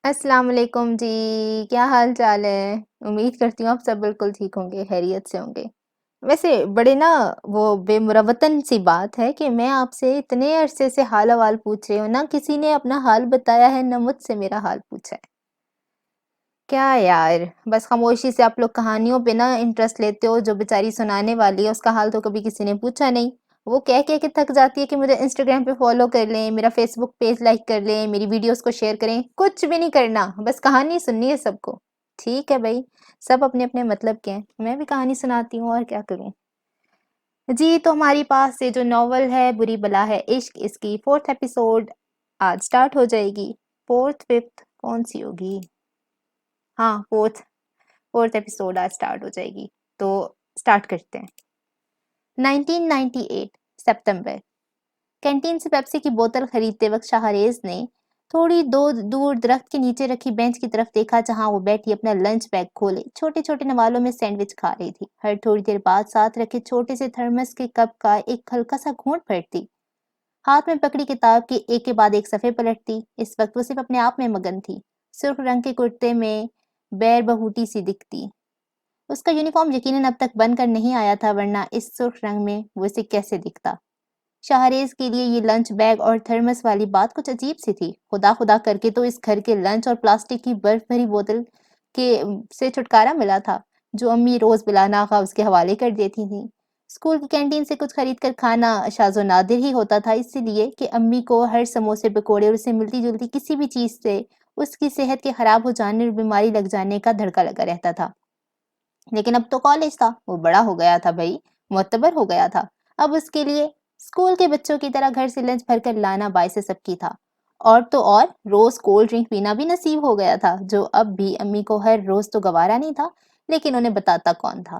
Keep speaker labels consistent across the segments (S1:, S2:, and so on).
S1: السلام علیکم جی، کیا حال چال ہے؟ امید کرتی ہوں آپ سب بالکل ٹھیک ہوں گے، خیریت سے ہوں گے۔ ویسے بڑے نا وہ بے مروتن سی بات ہے کہ میں آپ سے اتنے عرصے سے حال احوال پوچھ رہی ہوں، نہ کسی نے اپنا حال بتایا ہے، نہ مجھ سے میرا حال پوچھا ہے۔ کیا یار، بس خاموشی سے آپ لوگ کہانیوں پہ نا انٹرسٹ لیتے ہو، جو بیچاری سنانے والی ہے اس کا حال تو کبھی کسی نے پوچھا نہیں۔ وہ کہہ کے تھک جاتی ہے کہ مجھے انسٹاگرام پہ فالو کر لیں، میرا فیس بک پیج لائک کر لیں، میری ویڈیوز کو شیئر کریں، کچھ بھی نہیں کرنا، بس کہانی سننی ہے سب کو۔ ٹھیک ہے بھائی، سب اپنے اپنے مطلب کے ہیں، میں بھی کہانی سناتی ہوں اور کیا کروں۔ جی تو ہماری پاس سے جو ناول ہے بری بلا ہے عشق، اس کی 4th ایپیسوڈ آج سٹارٹ ہو جائے گی۔ 4th 5th کون سی ہوگی؟ ہاں 4th ایپیسوڈ آج سٹارٹ ہو جائے گی، تو سٹارٹ کرتے ہیں۔ 1998 ستمبر، کینٹین سے پیپسی کی بوتل خریدتے وقت شاہریز نے تھوڑی دور درخت کے نیچے رکھی بینچ کی طرف دیکھا، جہاں وہ بیٹھی اپنا لنچ بیگ کھولے چھوٹے چھوٹے نوالوں میں سینڈوچ کھا رہی تھی۔ ہر تھوڑی دیر بعد ساتھ رکھے چھوٹے سے تھرمس کے کپ کا ایک ہلکا سا گھونٹ پھڑتی، ہاتھ میں پکڑی کتاب کے ایک کے بعد ایک صفحے پلٹتی۔ اس وقت وہ صرف اپنے آپ میں مگن تھی، سرخ رنگ کے کرتے میں بیر بہوٹی سی دکھتی۔ اس کا یونیفارم یقیناً اب تک بن کر نہیں آیا تھا، ورنہ اس سرخ رنگ میں وہ اسے کیسے دکھتا۔ شاہریز کے لیے یہ لنچ بیگ اور تھرمس والی بات کچھ عجیب سی تھی۔ خدا خدا کر کے تو اس گھر کے لنچ اور پلاسٹک کی برف بھری بوتل کے سے چھٹکارا ملا تھا، جو امی روز بلا ناغہ اس کے حوالے کر دیتی تھیں۔ اسکول کی کینٹین سے کچھ خرید کر کھانا شاذ و نادر ہی ہوتا تھا، اس لیے کہ امی کو ہر سموسے پکوڑے اور اسے ملتی جلتی کسی بھی چیز سے اس کی صحت کے خراب ہو جانے اور بیماری لگ جانے کا دھڑکا لگا رہتا تھا۔ لیکن اب تو کالج تھا، وہ بڑا ہو گیا تھا بھائی، معتبر ہو گیا تھا۔ اب اس کے لیے اسکول کے بچوں کی طرح گھر سے لنچ بھر کر لانا باعث سب کی تھا، اور تو اور روز کولڈ ڈرنک پینا بھی نصیب ہو گیا تھا، جو اب بھی امی کو ہر روز تو گوارا نہیں تھا، لیکن انہیں بتاتا کون تھا۔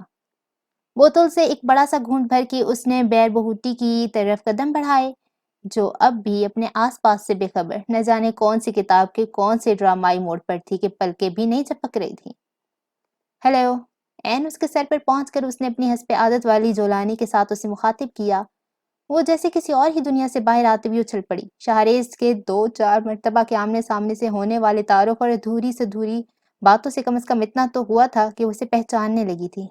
S1: بوتل سے ایک بڑا سا گھونٹ بھر کے اس نے بیر بہوٹی کی طرف قدم بڑھائے، جو اب بھی اپنے آس پاس سے بے خبر، نہ جانے کون سی کتاب کے کون سے ڈرامائی موڑ پر تھی کہ پلکیں بھی نہیں جھپک رہی تھی۔ ہیلو، این اس کے سر پر پہنچ کر اس نے اپنی حسب عادت والی جولانی کے ساتھ اسے مخاطب کیا۔ وہ جیسے کسی اور ہی دنیا سے باہر آتے ہوئے اچھل پڑی۔ شاہریز کے 2-4 مرتبہ کے آمنے سامنے سے ہونے والے تعارف اور ادھوری سے ادھوری باتوں سے کم از کم اتنا تو ہوا تھا کہ وہ اسے پہچاننے لگی تھی۔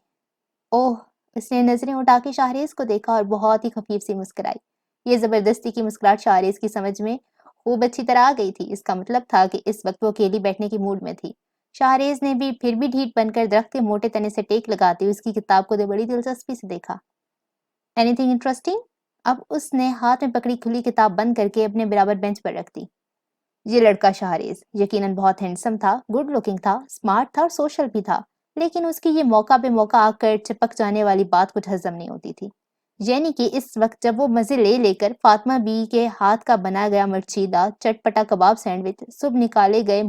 S1: اوہ، اس نے نظریں اٹھا کے شاہریز کو دیکھا اور بہت ہی خفیف سی مسکرائی۔ یہ زبردستی کی مسکراہٹ شاہریز کی سمجھ میں خوب اچھی طرح آ گئی تھی۔ اس کا مطلب تھا کہ اس وقت وہ اکیلی بیٹھنے کی موڈ میں تھی۔ شاہریز نے بھی پھر بھی ڈھیٹ بن کر درخت کے موٹے تنے سے ٹیک لگاتے ہوئے اس کی کتاب کو بڑی دلچسپی سے دیکھا۔ Any thing interesting? اب اس نے ہاتھ میں پکڑی کھلی کتاب بند کر کے اپنے برابر بینچ پر رکھ دی۔ یہ لڑکا شاہریز یقیناً بہت ہینڈسم تھا، گڈ لکنگ تھا، اسمارٹ تھا اور سوشل بھی تھا، لیکن اس کی یہ موقع پہ موقع آ کر چپک جانے والی بات کچھ ہضم نہیں ہوتی تھی۔ یعنی کہ اس وقت جب وہ مزے لے کر فاطمہ بی کے ہاتھ کا بنایا گیا مرچیدہ چٹپٹا کباب سینڈوچ، صبح نکالے گئے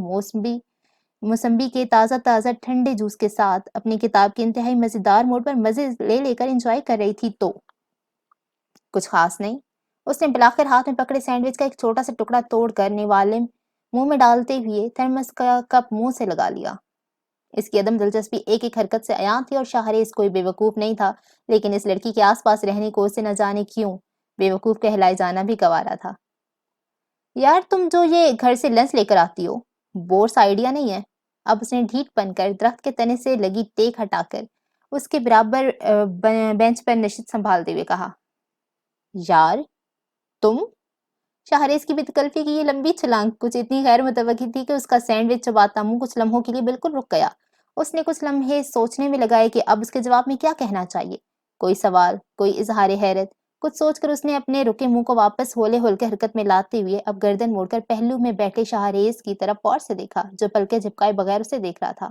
S1: موسمبی کے تازہ ٹھنڈے جوس کے ساتھ اپنی کتاب کے انتہائی مزیدار موڈ پر مزے لے کر انجوائے کر رہی تھی، تو کچھ خاص نہیں۔ اس نے بلاخر ہاتھ میں پکڑے سینڈوچ کا ایک چھوٹا سا ٹکڑا توڑ کر نوالے منہ میں ڈالتے ہوئے تھرمس کا کپ منہ سے لگا لیا۔ اس کی عدم دلچسپی ایک ایک حرکت سے عیاں تھی، اور شاہریز کوئی بے وقوف نہیں تھا، لیکن اس لڑکی کے آس پاس رہنے کو اسے نہ جانے کیوں بے وقوف کہلائے جانا بھی گوارا تھا۔ یار تم جو یہ گھر سے لنچ لے کر آتی ہو، بورس آئیڈیا نہیں ہے؟ اب اس نے ڈھیٹ بن کر درخت کے تنے سے لگی ٹیک ہٹا کر اس کے برابر بینچ پر نشست سنبھالتے ہوئے کہا۔ یار تم؟ شاہریز کی بتکلفی کی یہ لمبی چھلانگ کچھ اتنی غیر متوقع تھی کہ اس کا سینڈوچ چباتا منہ کچھ لمحوں کے لیے بالکل رک گیا۔ اس نے کچھ لمحے سوچنے میں لگائے کہ اب اس کے جواب میں کیا کہنا چاہیے، کوئی سوال، کوئی اظہار حیرت۔ کچھ سوچ کر اس نے اپنے رکے منہ کو واپس ہولے ہلکے حرکت میں لاتے ہوئے اب گردن موڑ کر پہلو میں بیٹھے شاہریز کی طرف غور سے دیکھا، جو پلکیں جھپکائے بغیر اسے دیکھ رہا تھا۔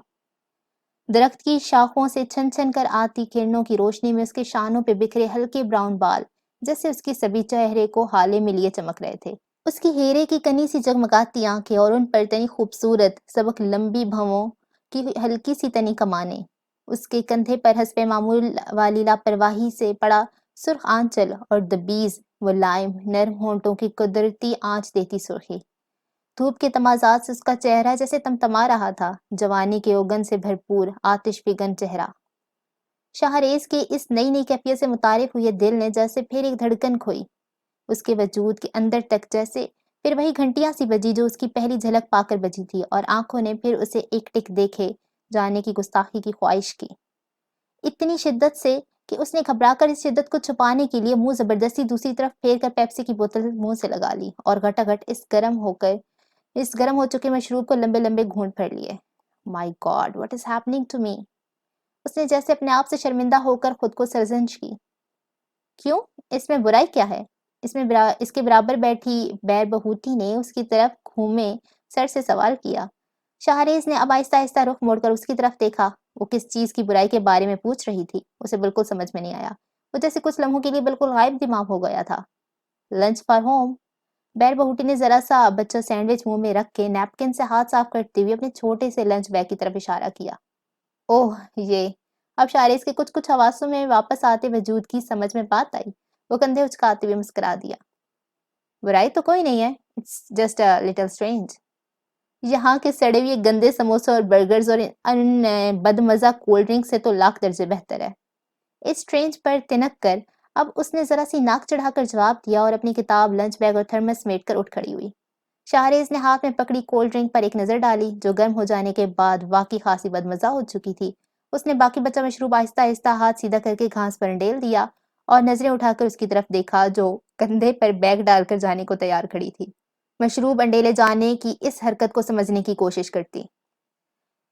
S1: درخت کی شاخوں سے چھن چھن کر آتی کرنوں کی روشنی میں اس کے شانوں پہ بکھرے ہلکے براؤن بال جیسے اس کی سبھی چہرے کو حالے میں لیے چمک رہے تھے۔ اس کی ہیرے کی کنی سی جگمگاتی آنکھیں اور ان پر تنی خوبصورت سبک لمبی بھووں کی ہلکی سی تنی کمانیں، اس کے کندھے پر حسب معمول والی لاپرواہی سے پڑا سرخ آنچل اور دبیز و لائم نرم ہونٹوں کی قدرتی آنچ دیتی سرخی۔ دھوپ کے تمازات سے اس کا چہرہ جیسے تمتما رہا تھا، جوانی کے اوگن سے بھرپور آتش فگن چہرہ۔ شاہریز کے اس نئی کیفیت سے متعارف ہوئے دل نے جیسے پھر ایک دھڑکن کھوئی، اس کے وجود کے اندر تک جیسے پھر وہی گھنٹیاں سی بجی جو اس کی پہلی جھلک پا کر بجی تھی، اور آنکھوں نے پھر اسے ایک ٹک دیکھے جانے کی گستاخی کی خواہش کی، اتنی شدت سے کہ اس نے گھبرا کر اس شدت کو چھپانے کے لیے منہ زبردستی دوسری طرف پھیر کر پیپسی کی بوتل منہ سے لگا لی، اور گھٹاگھٹ اس گرم ہو چکے مشروب کو لمبے لمبے گھونٹ بھر لیے۔ My god what is happening to me, اس نے جیسے اپنے آپ سے شرمندہ ہو کر خود کو سرزنش کی۔ کیوں؟ اس میں برائی کیا ہے؟ اس کے برابر بیٹھی بیر بہوٹی نے اس کی طرف گھومے سر سے سوال کیا۔ شاہریز نے اب آہستہ آہستہ رخ موڑ کر اس کی طرف دیکھا۔ وہ کس چیز کی برائی کے بارے میں پوچھ رہی تھی اسے بالکل سمجھ میں نہیں آیا۔ وہ جیسے کچھ لمحوں کے لیے بالکل غائب دماغ ہو گیا تھا۔ لنچ فار ہوم، بیر بہوٹی نے ذرا سا بچہ سینڈوچ منہ میں رکھ کے نیپکن سے ہاتھ صاف کرتے ہوئے اپنے چھوٹے سے لنچ بیگ کی طرف اشارہ کیا۔ اوہ یہ، اب شاہریز کے کچھ کچھ حواسوں میں واپس آتے وجود کی سمجھ میں بات آئی۔ وہ کندھے اچکاتے ہوئے مسکرا دیا۔ برائی تو کوئی نہیں ہے، it's just a little strange. یہاں کے سڑے ہوئے گندے سموسے اور برگرز اور ان بدمزہ کولڈ ڈرنک سے تو لاکھ درجے بہتر ہے۔ اس اسٹرینج پر تنک کر اب اس نے ذرا سی ناک چڑھا کر جواب دیا اور اپنی کتاب، لنچ بیگ اور تھرمس سمیٹ کر اٹھ کھڑی ہوئی۔ شاہریز نے ہاتھ میں پکڑی کولڈ ڈرنک پر ایک نظر ڈالی جو گرم ہو جانے کے بعد واقعی خاصی بدمزہ ہو چکی تھی۔ اس نے باقی بچہ مشروب آہستہ آہستہ ہاتھ سیدھا کر کے گھاس پر انڈیل دیا اور نظریں اٹھا کر اس کی طرف دیکھا جو کندھے پر بیگ ڈال کر جانے کو تیار کھڑی تھی، مشروب انڈیلے جانے کی اس حرکت کو سمجھنے کی کوشش کرتی۔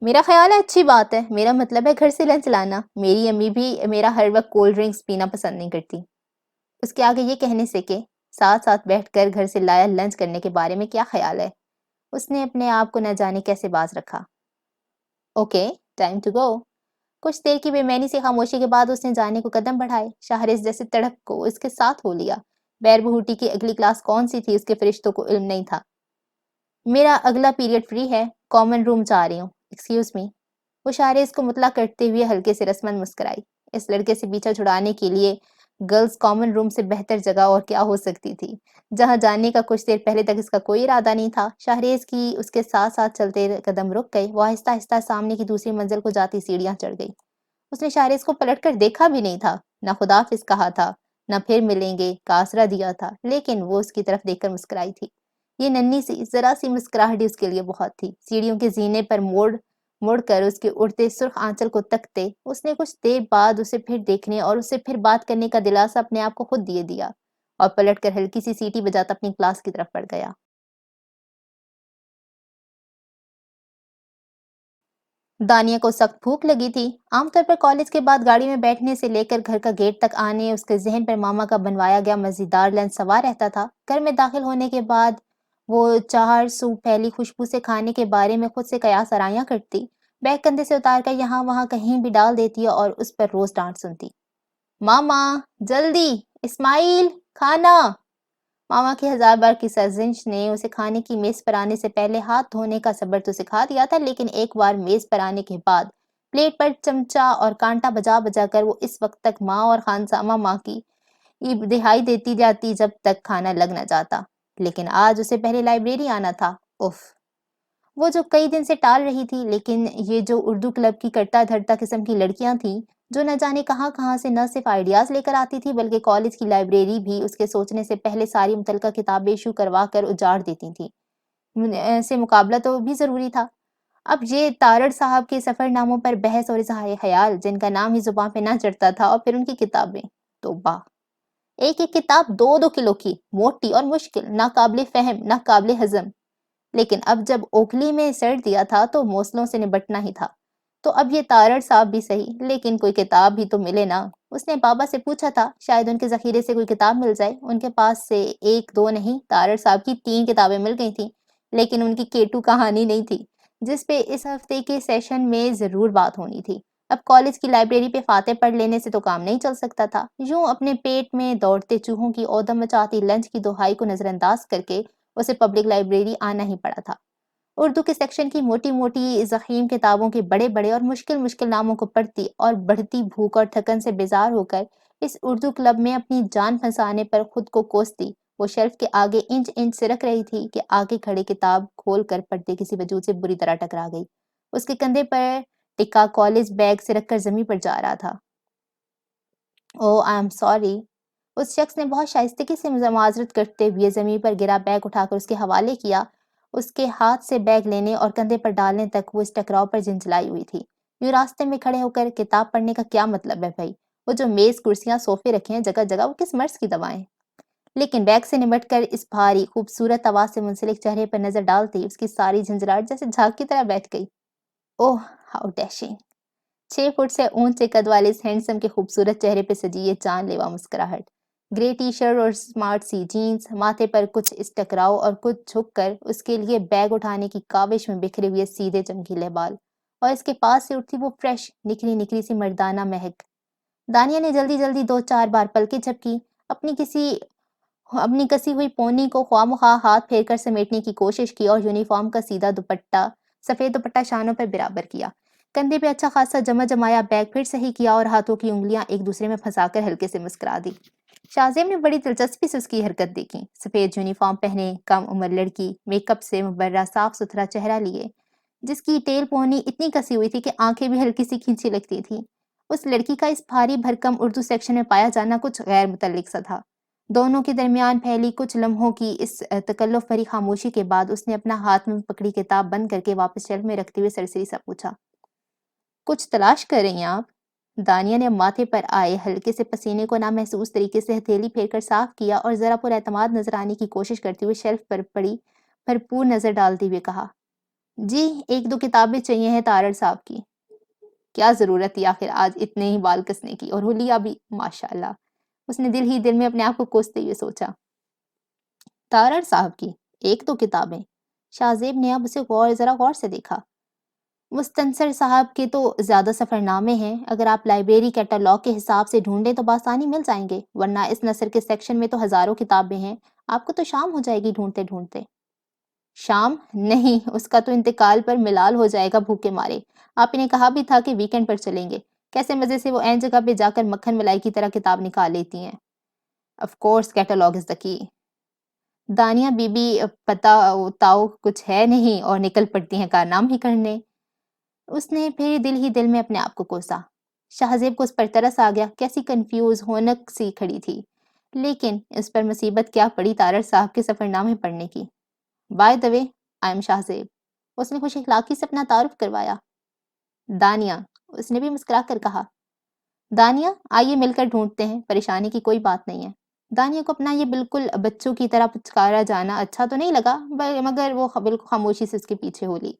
S1: میرا خیال ہے اچھی بات ہے، میرا مطلب ہے گھر سے لنچ لانا، میری امی بھی میرا ہر وقت کولڈ ڈرنکس پینا پسند نہیں کرتی۔ اس کے آگے یہ کہنے سے کہ ساتھ ساتھ بیٹھ کر گھر سے لایا لنچ کرنے کے بارے میں کیا خیال ہے، اس نے اپنے آپ کو نہ جانے کیسے باز رکھا۔ Okay time to go. کچھ دیر کی بے معنی سی خاموشی کے بعد اس نے جانے کو قدم بڑھائے۔ شاہریز جیسے تڑپ کو اس کے ساتھ ہو لیا۔ بیر بہوٹی کی اگلی کلاس کون سی تھی اس کے فرشتوں کو علم نہیں تھا۔ میرا اگلا پیریڈ فری ہے، کامن روم جا رہی ہوں، ایکسکیوز می۔ وہ شاہریز کو مطلع کرتے ہوئے ہلکے سے رسمن مسکرائی۔ اس لڑکے سے پیچھا چھڑانے کے لیے گرلز کامن روم سے بہتر جگہ اور کیا ہو سکتی تھی، جہاں جانے کا کچھ دیر پہلے تک اس کا کوئی ارادہ نہیں تھا۔ شاہریز کی اس کے ساتھ ساتھ چلتے قدم رک گئے۔ وہ آہستہ آہستہ سامنے کی دوسری منزل کو جاتی سیڑھیاں چڑھ گئی۔ اس نے شاہریز کو پلٹ کر دیکھا بھی نہیں تھا، نہ خداحافظ کہا تھا، نہ پھر ملیں گے کا آسرا دیا تھا، لیکن وہ اس کی طرف دیکھ کر مسکرائی تھی۔ یہ ننھی سی ذرا سی مسکراہٹ اس کے لیے بہت تھی۔ سیڑھیوں کے زینے پر مڑ کر اس کے اڑتے سرخ آنچل کو تکتے اس نے کچھ دیر بعد اسے پھر دیکھنے اور اسے پھر بات کرنے کا دلاسا اپنے آپ کو خود دیے دیا، اور پلٹ کر ہلکی سی سیٹی بجاتا اپنی کلاس کی طرف بڑھ گیا۔ دانیہ کو سخت بھوک لگی تھی۔ عام طور پر کالج کے بعد گاڑی میں بیٹھنے سے لے کر گھر کا گیٹ تک آنے اس کے ذہن پر ماما کا بنوایا گیا مزیدار لنچ سوار رہتا تھا۔ گھر میں داخل ہونے کے بعد وہ 4 سو پھیلی خوشبو سے کھانے کے بارے میں خود سے قیاس آرائیاں کرتی، بیگ کندھے سے اتار کر یہاں وہاں کہیں بھی ڈال دیتی اور اس پر روز ڈانٹ سنتی۔ ماما جلدی، اسماعیل کھانا! ماما کی 1000 بار کی سرزنش نے اسے کھانے کی میز پر آنے سے پہلے ہاتھ دھونے کا صبر تو سکھا دیا تھا، لیکن ایک بار میز پر آنے کے بعد پلیٹ پر چمچہ اور کانٹا بجا بجا کر وہ اس وقت تک ماں اور خانسامہ ماں کی دہائی دیتی جاتی جب تک کھانا لگ نہ جاتا۔ لیکن آج اسے پہلے لائبریری آنا تھا۔ اف، وہ جو کئی دن سے ٹال رہی تھی، لیکن یہ جو اردو کلب کی کرتا دھرتا قسم کی لڑکیاں تھیں جو نہ جانے کہاں کہاں سے نہ صرف آئیڈیاز لے کر آتی تھی بلکہ کالج کی لائبریری بھی اس کے سوچنے سے پہلے ساری متعلقہ کتابیں ایشو کروا کر اجاڑ دیتی تھیں، سے مقابلہ تو بھی ضروری تھا۔ اب یہ تارڑ صاحب کے سفر ناموں پر بحث اور اظہار خیال جن کا نام ہی زباں پہ نہ چڑھتا تھا، اور پھر ان کی کتابیں، توبہ! ایک ایک کتاب 2-2 کلو کی، موٹی اور مشکل، نہ قابل فہم نہ قابل ہضم۔ لیکن اب جب اوکھلی میں سڑ دیا تھا تو موصلوں سے نبٹنا ہی تھا۔ تو اب یہ تارڑ صاحب بھی صحیح، لیکن کوئی کتاب بھی تو ملے نا۔ اس نے بابا سے پوچھا تھا، شاید ان کے ذخیرے سے کوئی کتاب مل جائے۔ ان کے پاس سے 1-2 نہیں، تارڑ صاحب کی 3 کتابیں مل گئی تھیں، لیکن ان کی کیٹو کہانی نہیں تھی جس پہ اس ہفتے کے سیشن میں ضرور بات ہونی تھی۔ اب کالج کی لائبریری پہ فاتح پڑھ لینے سے تو کام نہیں چل سکتا تھا۔ یوں اپنے پیٹ میں دوڑتے چوہوں کی اودم مچاتی لنچ کی دہائی کو نظر انداز کر کے اسے پبلک لائبریری آنا ہی پڑا تھا۔ اردو کے سیکشن کی موٹی موٹی ضخیم کتابوں کے بڑے بڑے اور مشکل مشکل ناموں کو پڑھتی اور بڑھتی بھوک اور تھکن سے بیزار ہو کر اس اردو کلب میں اپنی جان پھنسانے پر خود کو کوستی وہ شیلف کے آگے انچ انچ سے رکھ رہی تھی کہ آگے کھڑے کتاب کھول کر پڑھتے کسی وجود سے بری طرح ٹکرا گئی۔ اس کے کندھے پر ٹکا کالج بیگ سے رکھ کر زمین پر جا رہا تھا۔ او آئی ایم سوری، اس شخص نے بہت شائستگی سے معذرت کرتے ہوئے زمین پر گرا بیگ اٹھا کر اس کے حوالے کیا۔ اس کے ہاتھ سے بیگ لینے اور کندھے پر ڈالنے تک وہ اس ٹکراؤ پر جھنجھلائی ہوئی تھی۔ یوں راستے میں کھڑے ہو کر کتاب پڑھنے کا کیا مطلب ہے بھائی؟ وہ جو میز، کرسیاں، صوفے رکھے ہیں جگہ جگہ، وہ کس مرض کی دوائیں؟ لیکن بیگ سے نمٹ کر اس بھاری خوبصورت آواز سے منسلک چہرے پر نظر ڈالتے ہی اس کی ساری جھنجھلاہٹ جیسے جھاگ کی طرح بیٹھ گئی۔ اوہ ہاؤ ڈیشنگ! 6 فٹ سے اونچے قد والے اس ہینڈسم کے خوبصورت چہرے پہ سجی یہ جان لیوا مسکراہٹ، گرے ٹی شرٹ اور سمارٹ سی جینز، ماتھے پر کچھ اس ٹکراؤ اور کچھ جھک کر اس کے لیے بیگ اٹھانے کی کاوش میں بکھرے ہوئے سیدھے چمکیلے بال، اور اس کے پاس سے اٹھتی وہ فریش نکھری نکھری سی مردانہ مہک۔ دانیہ نے جلدی جلدی 2 4 بار پلکیں جھپکی، اپنی کسی ہوئی پونی کو خواہ مخواہ ہاتھ پھیر کر سمیٹنے کی کوشش کی اور یونیفارم کا سیدھا دوپٹہ، سفید دوپٹہ شانوں پر برابر کیا، کندھے پہ اچھا خاصا جمایا بیگ پھر صحیح کیا اور ہاتھوں کی انگلیاں ایک دوسرے میں پھنسا کر ہلکے سے مسکرا دی۔ شاہزیب نے بڑی دلچسپی سے اس کی حرکت دیکھی۔ سفید یونیفارم پہنے، کم عمر لڑکی، میک اپ سے مبرہ صاف ستھرا چہرہ لیے، جس کی ٹیل پونی اتنی کسی ہوئی تھی کہ آنکھیں بھی ہلکی سی کھینچی لگتی تھی۔ اس لڑکی کا اس بھاری بھرکم اردو سیکشن میں پایا جانا کچھ غیر متعلق سا تھا۔ دونوں کے درمیان پھیلی کچھ لمحوں کی اس تکلف بھری خاموشی کے بعد اس نے اپنا ہاتھ میں پکڑی کتاب بند کر کے واپس شیلف میں رکھتے ہوئے سرسری سا پوچھا، کچھ تلاش کر رہی ہیں آپ؟ دانیہ نے ماتھے پر آئے ہلکے سے پسینے کو نامحسوس طریقے سے ہتھیلی پھیر کر صاف کیا اور ذرا پر اعتماد نظر آنے کی کوشش کرتے ہوئے شیلف پر پڑی بھرپور نظر ڈالتے ہوئے کہا، جی 1 2 کتابیں چاہیے ہیں تارڑ صاحب کی۔ کیا ضرورت تھی آخر آج اتنے ہی بال کسنے کی، اور حلیہ بھی ماشاءاللہ، اس نے دل ہی دل میں اپنے آپ کو کوستے ہوئے سوچا۔ تارڑ صاحب کی 1 2 کتابیں؟ شاہزیب نے اب اسے ذرا غور سے دیکھا۔ مستنصر صاحب کے تو زیادہ سفر نامے ہیں، اگر آپ لائبریری کیٹالاگ کے حساب سے ڈھونڈیں تو بآسانی مل جائیں گے، ورنہ اس نثر کے سیکشن میں تو ہزاروں کتابیں ہیں، آپ کو تو شام ہو جائے گی ڈھونڈتے ڈھونڈتے۔ شام؟ نہیں، اس کا تو انتقال پر ملال ہو جائے گا بھوکے مارے۔ آپ نے کہا بھی تھا کہ ویکنڈ پر چلیں گے، کیسے مزے سے وہ عین جگہ پہ جا کر مکھن ملائی کی طرح کتاب نکال لیتی ہیں۔ آف کورس کیٹالاگ از دا کی۔ دانیہ بی بی پتہ تاؤ کچھ ہے نہیں اور نکل پڑتی ہیں کارنام ہی کرنے۔ اس نے پھر دل ہی دل میں اپنے آپ کو کوسا۔ شاہزیب کو اس پر ترس آ گیا، کیسی کنفیوز ہونک سی کھڑی تھی، لیکن اس پر مصیبت کیا پڑی تارڑ صاحب کے سفر نامے پڑھنے کی۔ By the way I am Shahzeb, اس نے خوش اخلاقی سے اپنا تعارف کروایا۔ دانیہ، اس نے بھی مسکرا کر کہا۔ دانیہ آئیے مل کر ڈھونڈتے ہیں، پریشانی کی کوئی بات نہیں ہے۔ دانیہ کو اپنا یہ بالکل بچوں کی طرح پچکارا جانا اچھا تو نہیں لگا، مگر وہ بالکل خاموشی سے اس کے پیچھے ہو لی۔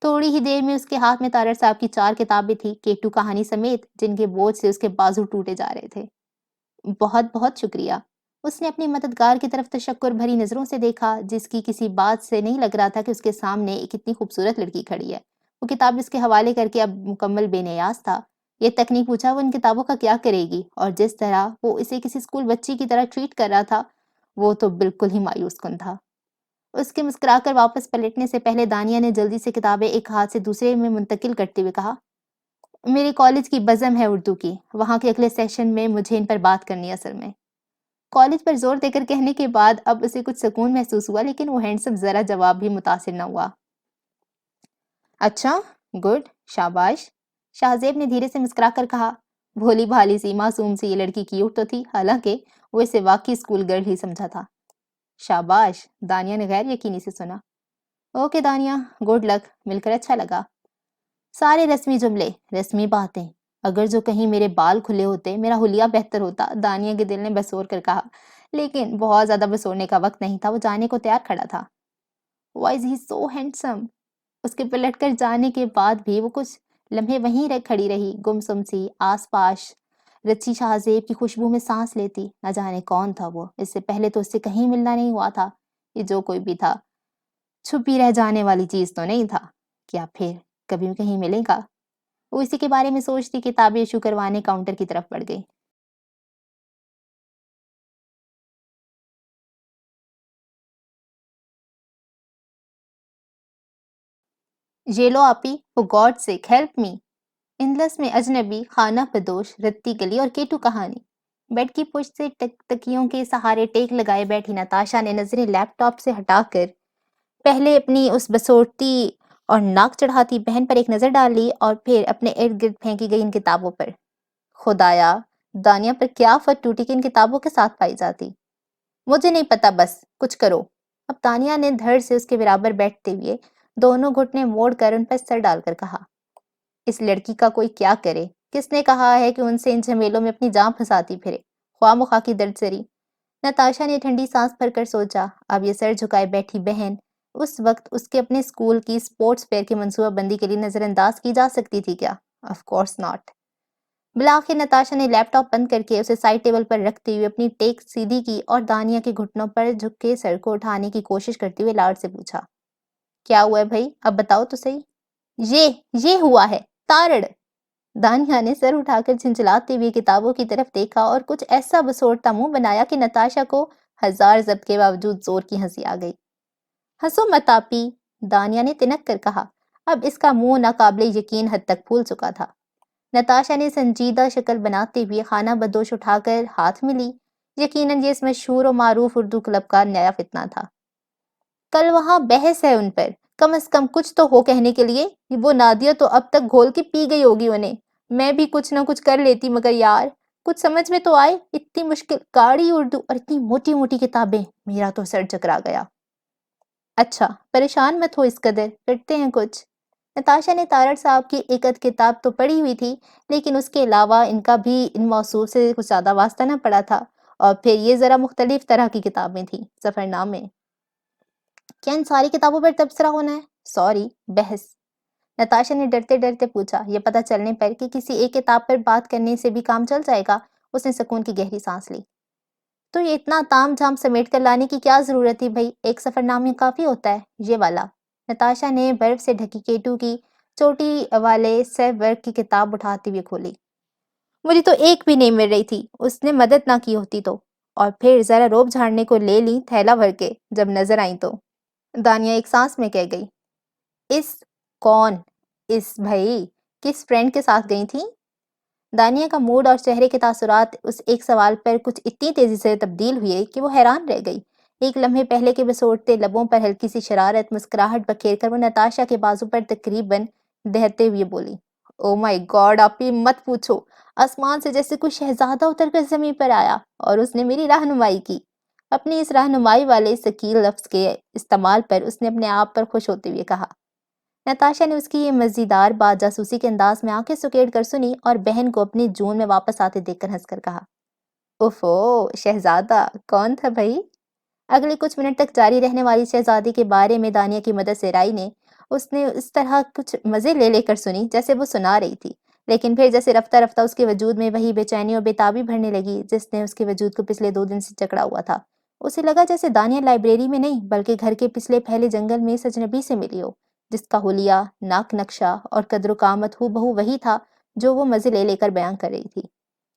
S1: تھوڑی ہی دیر میں اس کے ہاتھ میں تارڑ صاحب کی 4 کتابیں تھیں، کیٹو کہانی سمیت، جن کے بوجھ سے اس کے بازو ٹوٹے جا رہے تھے۔ بہت بہت شکریہ۔ اس نے اپنی مددگار کی طرف تشکر بھری نظروں سے دیکھا، جس کی کسی بات سے نہیں لگ رہا تھا کہ اس کے سامنے ایک اتنی خوبصورت لڑکی کھڑی ہے۔ وہ کتاب اس کے حوالے کر کے اب مکمل بے نیاز تھا۔ یہ تک نہیں پوچھا وہ ان کتابوں کا کیا کرے گی، اور جس طرح وہ اسے کسی اسکول بچی کی طرح ٹریٹ کر رہا تھا، وہ تو بالکل ہی مایوس کن تھا۔ اس کے مسکرا کر واپس پلٹنے سے پہلے دانیہ نے جلدی سے کتابیں ایک ہاتھ سے دوسرے میں منتقل کرتے ہوئے کہا، میرے کالج کی بزم ہے اردو کی، وہاں کے اگلے سیشن میں مجھے ان پر بات کرنی ہے اصل میں۔ کالج پر زور دے کر کہنے کے بعد اب اسے کچھ سکون محسوس ہوا، لیکن وہ ہینڈسم ذرا جواب بھی متاثر نہ ہوا۔ اچھا، گڈ، شاباش، شاہزیب نے دھیرے سے مسکرا کر کہا۔ بھولی بھالی سی معصوم سی یہ لڑکی کیوٹ تو تھی، حالانکہ وہ اسے واقعی اسکول گرل ہی سمجھا تھا۔ شاباش، دانیہ نے غیر یقینی سے سنا۔ اوکے دانیہ، گڈ لک، مل کر اچھا لگا۔ سارے رسمی جملے، رسمی باتیں، اگر جو کہیں میرے بال کھلے ہوتے میرا حلیہ بہتر ہوتا، دانیہ کے دل نے بسور کر کہا، لیکن بہت زیادہ بسورنے کا وقت نہیں تھا، وہ جانے کو تیار کھڑا تھا۔ وائی از ہی سو ہینڈسم۔ اس کے پلٹ کر جانے کے بعد بھی وہ کچھ لمحے وہیں کھڑی رہی، گمسم سی، آس پاس رچی شاہزیب کی خوشبو میں سانس لیتی۔ نہ جانے کون تھا وہ، اس سے پہلے تو اس سے کہیں ملنا نہیں ہوا تھا۔ یہ جو کوئی بھی تھا، چھپی رہ جانے والی چیز تو نہیں تھا، کیا پھر کبھی کہیں ملے گا؟ وہ اسی کے بارے میں سوچتی کتابیں ایشو کروانے کاؤنٹر کی طرف بڑھ گئی۔ یہ لو آپی، for God's sake help me۔ اندلس میں اجنبی، خانہ بدوش، رتی گلی اور کیٹو کہانی۔ بیڈ کی پشت سے تکیوں کے سہارے ٹیک لگائے بیٹھی نتاشا نے نظریں لیپ ٹاپ سے ہٹا کر پہلے اپنی اس بسوٹتی اور ناک چڑھاتی بہن پر ایک نظر ڈال لی اور پھر اپنے ارد گرد پھینکی گئی ان کتابوں پر۔ خدایا، دانیہ پر کیا آفت ٹوٹی کہ ان کتابوں کے ساتھ پائی جاتی؟ مجھے نہیں پتا، بس کچھ کرو۔ اب دانیہ نے دھڑ سے اس کے برابر بیٹھتے ہوئے دونوں گھٹنے موڑ کر ان پر سر ڈال کر کہا، اس لڑکی کا کوئی کیا کرے؟ کس نے کہا ہے کہ ان سے ان جھمیلوں میں اپنی جان پھنساتی پھرے؟ خواہ مخواہ کی درد سری۔ نتاشا نے ٹھنڈی سانس بھر کر سوچا، اب یہ سر جھکائے بیٹھی بہن اس وقت اس کے اپنے اسکول کی اسپورٹس فیئر کی منصوبہ بندی کے لیے نظر انداز کی جا سکتی تھی کیا؟ Of course not. بلاخر نتاشا نے لیپ ٹاپ بند کر کے اسے سائڈ ٹیبل پر رکھتے ہوئے اپنی ٹیک سیدھی کی اور دانیہ کے گھٹنوں پر جھک کے سر کو اٹھانے کی کوشش کرتے ہوئے لاڈ سے پوچھا، کیا ہوا ہے بھائی؟ اب بتاؤ تو صحیح۔ یہ ہوا ہے تارڑ۔ دانیہ نے سر اٹھا کر جھنجھلاتے ہوئے کتابوں کی طرف دیکھا اور کچھ ایسا بسوڑتا منہ بنایا کہ نتاشا کو ہزار ضبط کے باوجود زور کی ہنسی آ گئی۔ ہنسو مت آپی، دانیہ نے تنک کر کہا۔ اب اس کا منہ ناقابل یقین حد تک پھول چکا تھا۔ نتاشا نے سنجیدہ شکل بناتے ہوئے خانہ بدوش اٹھا کر ہاتھ میں لی۔ یقیناً یہ اس مشہور و معروف اردو کلب کا نیا فتنہ تھا۔ کل وہاں بحث ہے ان پر، کم از کم کچھ تو ہو کہنے کے لیے۔ وہ نادیہ تو اب تک گھول کے پی گئی ہوگی انہیں۔ میں بھی کچھ نہ کچھ کر لیتی، مگر یار کچھ سمجھ میں تو آئے۔ اتنی مشکل گاڑی اردو اور اتنی موٹی موٹی کتابیں، میرا تو سر چکرا گیا۔ اچھا پریشان مت ہو اس قدر، کرتے ہیں کچھ۔ نتاشا نے تارڑ صاحب کی ایک ادھ کتاب تو پڑھی ہوئی تھی، لیکن اس کے علاوہ ان کا بھی ان موضوع سے کچھ زیادہ واسطہ نہ پڑا تھا، اور پھر یہ ذرا مختلف طرح کی کتابیں تھیں، سفر نامے۔ کیا ان ساری کتابوں پر تبصرہ ہونا ہے؟ سوری، بحث۔ نتاشا نے ڈرتے ڈرتے پوچھا، یہ پتہ چلنے پر کہ کسی ایک کتاب پر بات کرنے سے بھی کام چل جائے گا۔ اس نے سکون کی گہری سانس لی۔ تو یہ اتنا تام جھام سمیٹ کر لانے کی کیا ضرورت تھی بھائی؟ ایک سفر نامہ کافی ہوتا ہے، یہ والا۔ نتاشا نے برف سے ڈھکی کیٹو کی چوٹی والے سیف ورک کی کتاب اٹھاتے ہوئے کھولی۔ مجھے تو ایک بھی نہیں مل رہی تھی، اس نے مدد نہ کی ہوتی تو۔ اور پھر ذرا روب جھاڑنے کو لے لی تھیلا بھر کے، جب نظر آئیں تو۔ دانیہ ایک سانس میں کہہ گئی۔ کون؟ بھائی کس فرینڈ کے ساتھ گئی تھی؟ دانیہ کا موڈ اور چہرے کے تاثرات اس ایک سوال پر کچھ اتنی تیزی سے تبدیل ہوئے کہ وہ حیران رہ گئی۔ ایک لمحے پہلے کے بسوڑتے لبوں پر ہلکی سی شرارت مسکراہٹ بکھیر کر وہ نتاشا کے بازو پر تقریباً دہتے ہوئے بولی، او مائی گاڈ آپی مت پوچھو، آسمان سے جیسے کوئی شہزادہ اتر کر زمین پر آیا اور اس نے میری رہنمائی کی۔ اپنی اس رہنمائی والے ثقیل لفظ کے استعمال پر اس نے اپنے آپ پر خوش ہوتے ہوئے کہا۔ نتاشا نے اس کی یہ مزیدار بات جاسوسی کے انداز میں آنکھیں سکیڑ کر سنی اور بہن کو اپنی جون میں واپس آتے دیکھ کر ہنس کر کہا، اوفو شہزادہ کون تھا بھائی؟ اگلے کچھ منٹ تک جاری رہنے والی شہزادی کے بارے میں دانیہ کی مدد سے رائی نے اس طرح کچھ مزے لے لے کر سنی جیسے وہ سنا رہی تھی، لیکن پھر جیسے رفتہ رفتہ اس کے وجود میں وہی بے چینی اور بےتابی بھرنے لگی جس نے اس کے وجود کو پچھلے 2 دن سے جکڑا ہوا تھا۔ اسے لگا جیسے دانیہ لائبریری میں نہیں بلکہ گھر کے پچھلے پہلے جنگل میں اس اجنبی سے ملی ہو، جس کا حلیہ، ناک نقشہ اور قدر و قامت ہو بہو وہی تھا جو وہ مزے لے لے کر بیان کر رہی تھی۔